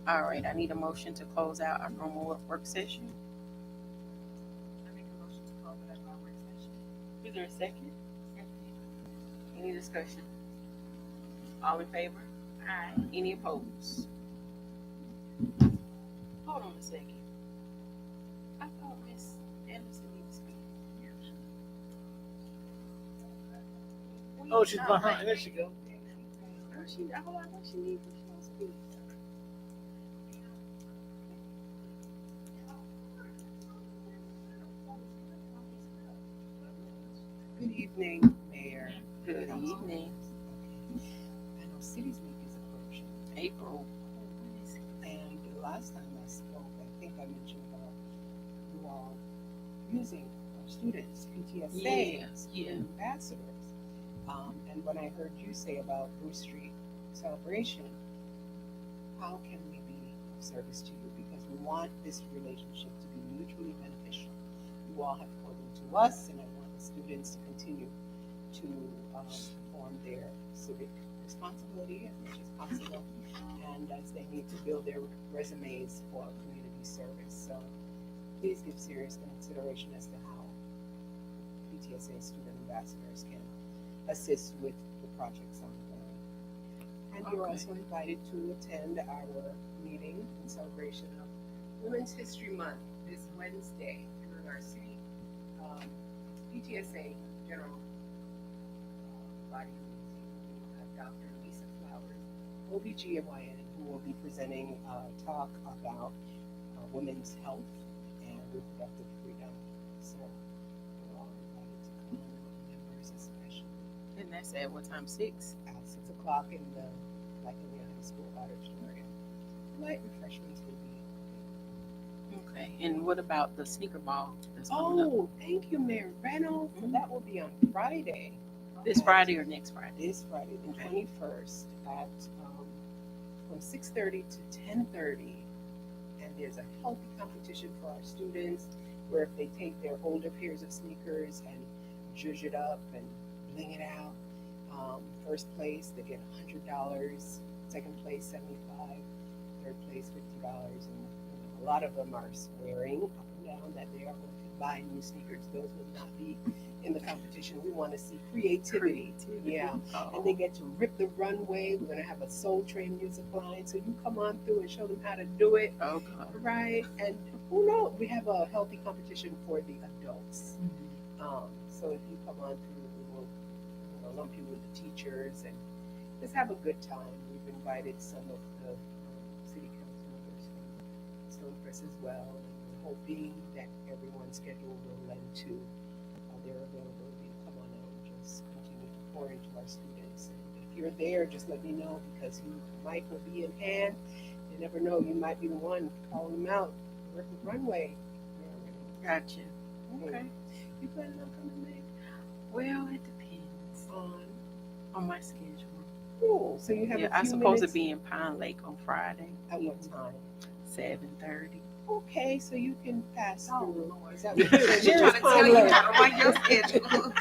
All right, I need a motion to close out our normal work session. I make a motion to close it at our work session. Is there a second? Any discussion? All in favor? Aye. Any opposed? Hold on a second. I thought Miss Anderson needed to speak. Oh, she's behind. There she go. Oh, she, I thought she needs to speak. Good evening, Mayor. Good evening. April. And the last time I spoke, I think I mentioned about you all using our students, PTSA Yeah. ambassadors. And when I heard you say about Bruce Street celebration, how can we be of service to you? Because we want this relationship to be mutually beneficial. You all have poured into us, and I want the students to continue to perform their civic responsibility as much as possible, and as they need to build their resumes for community service. So please give serious consideration as to how PTSA student ambassadors can assist with the projects ongoing. And you're Okay. also invited to attend our meeting in celebration of Women's History Month this Wednesday during our city PTSA general body meeting. We have Dr. Lisa Flowers, OBGYN, who will be presenting a talk about women's health and reproductive freedom. So we're all invited to come, members especially. And that's at what time? 6? At 6 o'clock in the Lithonia High School auditorium. Light refreshments will be. Okay. And what about the sneaker ball that's coming up? Oh, thank you, Mayor Reynolds. So that will be on Friday. This Friday or next Friday? This Friday, the 21st, at from 6:30 to 10:30. And there's a healthy competition for our students, where if they take their older pairs of sneakers and zhuzh it up and bling it out, first place they get $100, second place $75, third place $50, and a lot of them are swearing up and down that they are going to buy new sneakers. Those will not be in the competition. We want to see creativity. Yeah. Oh. And they get to rip the runway. We're going to have a Soul Train music line. So you come on through and show them how to do it. Oh, God. Right. And who knows? We have a healthy competition for the adults. So if you come on through, we will lump you with the teachers and just have a good time. We've invited some of the city council members from Stonecrest as well. And we're hoping that everyone's schedule will lend to their availability to come on out and just continue to pour into our students. And if you're there, just let me know, because the mic will be in hand. You never know, you might be the one calling them out. Work the runway. Gotcha. Okay. You planning on coming, Meg? Well, it depends on my schedule. Cool. So you have Yeah, a few I'm supposed minutes. to be in Pine Lake on Friday. At what time? 7:30. Okay, so you can pass Oh, through. Lord. Is that what She's trying to tell you how to run your schedule.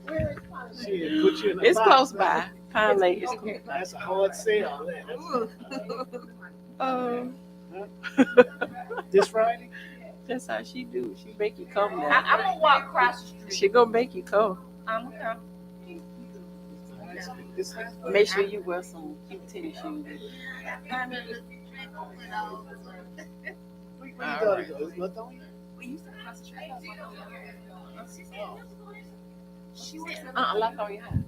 Where is Pine Lake? Shit, put you in a It's box, close man. by. Pine Lake is Okay. close by. That's a hard sell. This Friday? That's how she do. She make you come now. I'm gonna walk across the street. She gonna make you come. I'm gonna come. This Make sure you wear some cute tennis shoes. Where you gotta go? Is Lithonia? We used to cross the street. She was Lithonia High.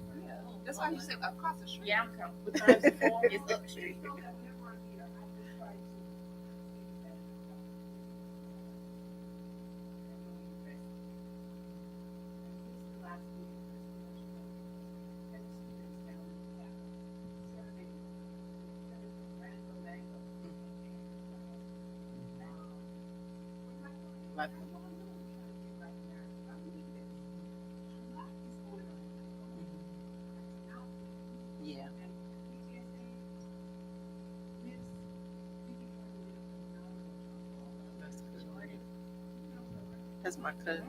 That's why you said across the street. Yeah, I'm coming. What time is it for? It's up the street. Yeah. That's my cousin.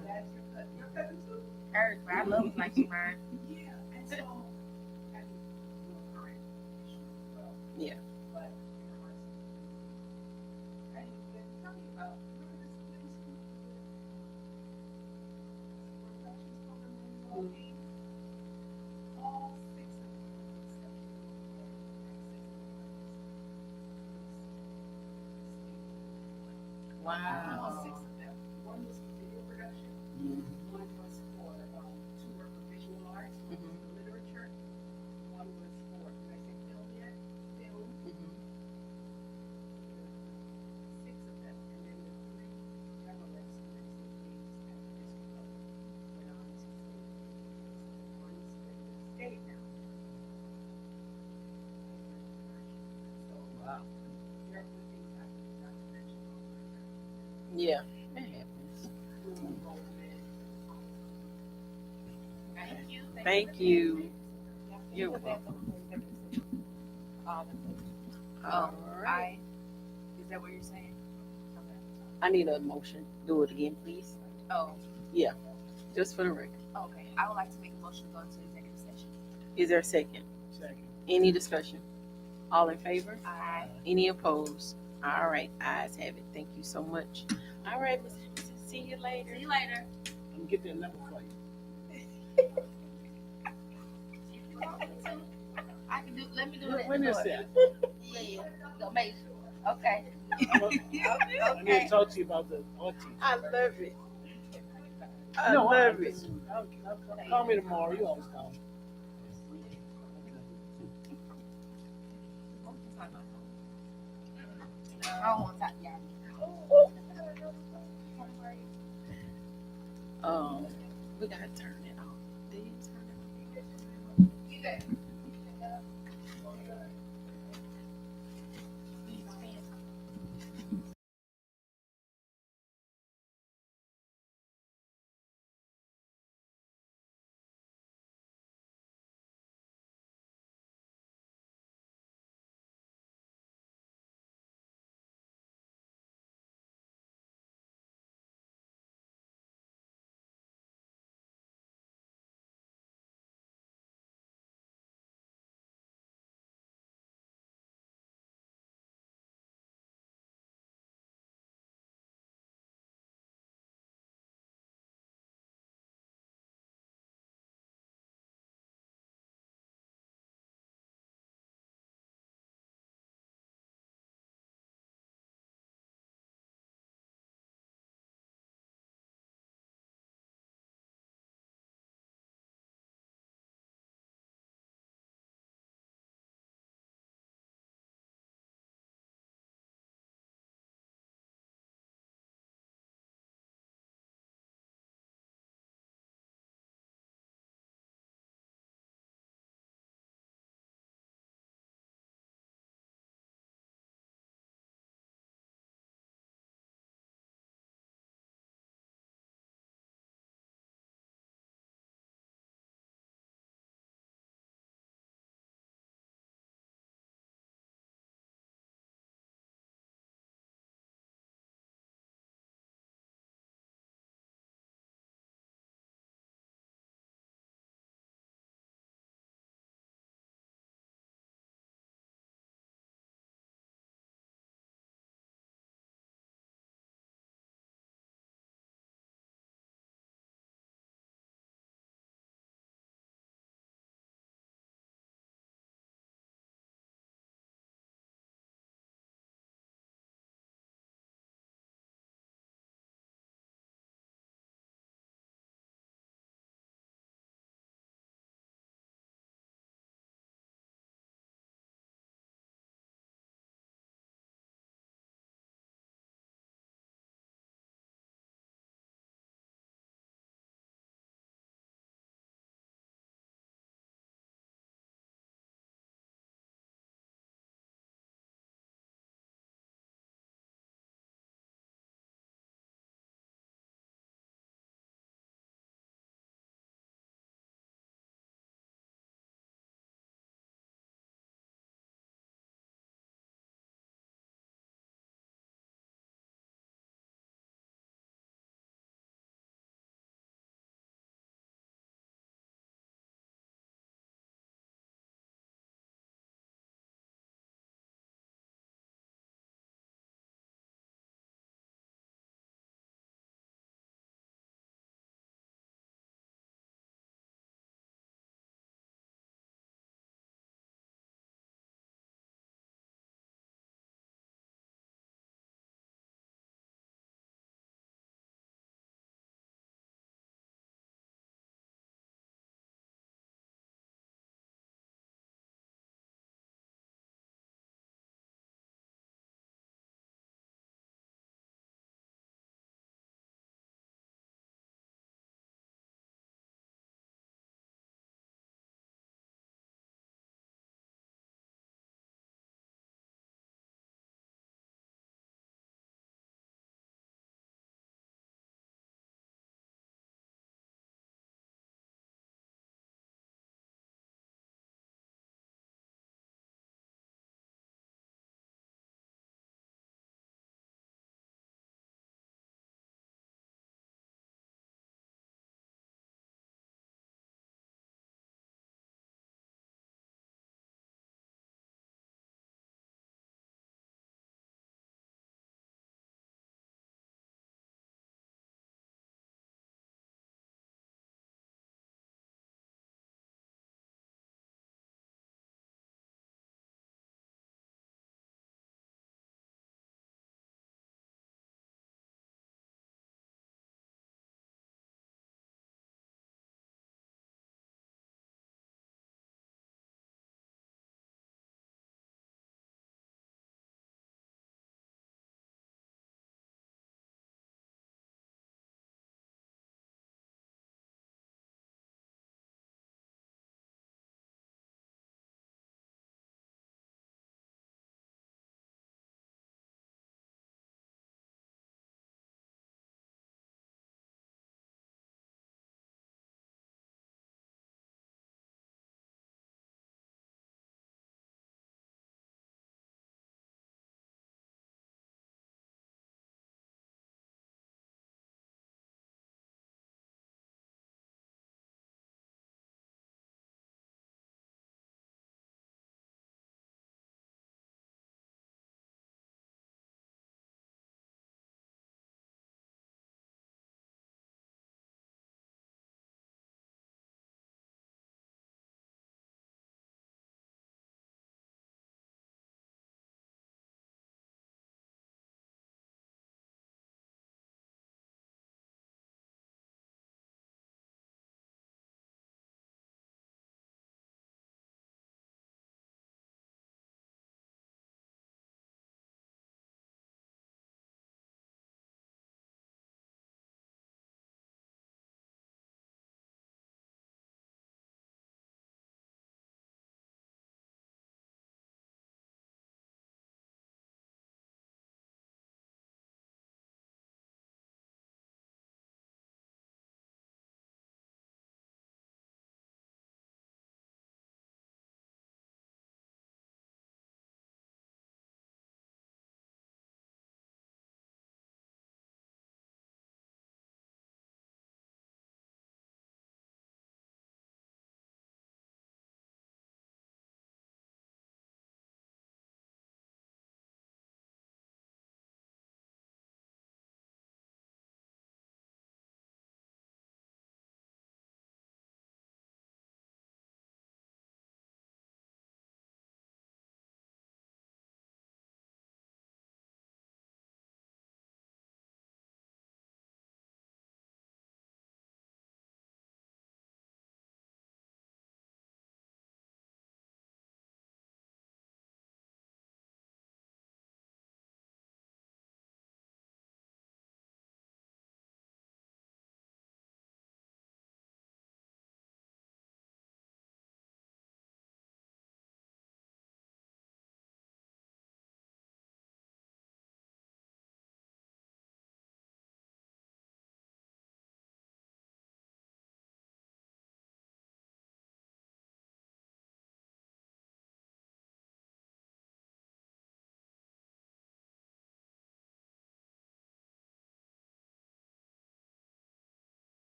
Hers, but I love it like she mine. Yeah. Wow. One was for video production. One was for tour for visual arts. One was for literature. One was for, did I say film yet? Film. 6 of them. And then the 3 journalists who were engaged at the district level went on to state. One's with the state now. So Yeah, it happens. Thank you. Thank you. You're welcome. All right. Is that what you're saying? Okay. I need a motion. Do it again, please. Oh, Just for the record. okay. I would like to make a motion to go into executive session. Is there a second? Second. Any discussion? All in favor? Aye. Any opposed? All right, ayes have it. Thank you so much. All right, see you later. See you later. I'm gonna get that number for you. I can do. Let me do it. When is that? Yeah. Go make sure. Okay. I need to talk to you about the autism. I love it. I No, love it. Call me tomorrow. You always call me. I don't want to talk to y'all. We gotta turn it off. Did you turn it off?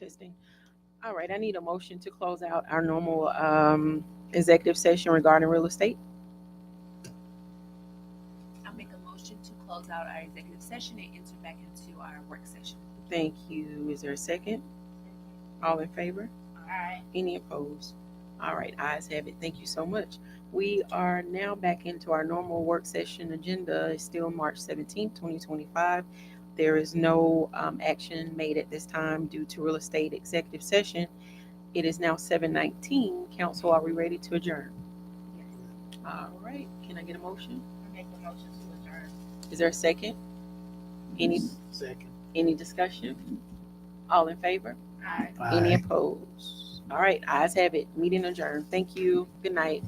Testing. All right, I need a motion to close out our normal executive session regarding real estate. I'll make a motion to close out our executive session and enter back into our work session. Thank you. Is there a second? All in favor? Aye. Any opposed? All right, ayes have it. Thank you so much. We are now back into our normal work session agenda. It's still March 17th, 2025. There is no action made at this time due to real estate executive session. It is now 7:19. Council, are we ready to adjourn? Yes. All right, can I get a motion? I make a motion to adjourn. Is there a second? Any Second. discussion? All in favor? Aye. Any opposed? All right, ayes have it. Meeting adjourned. Thank you. Good night.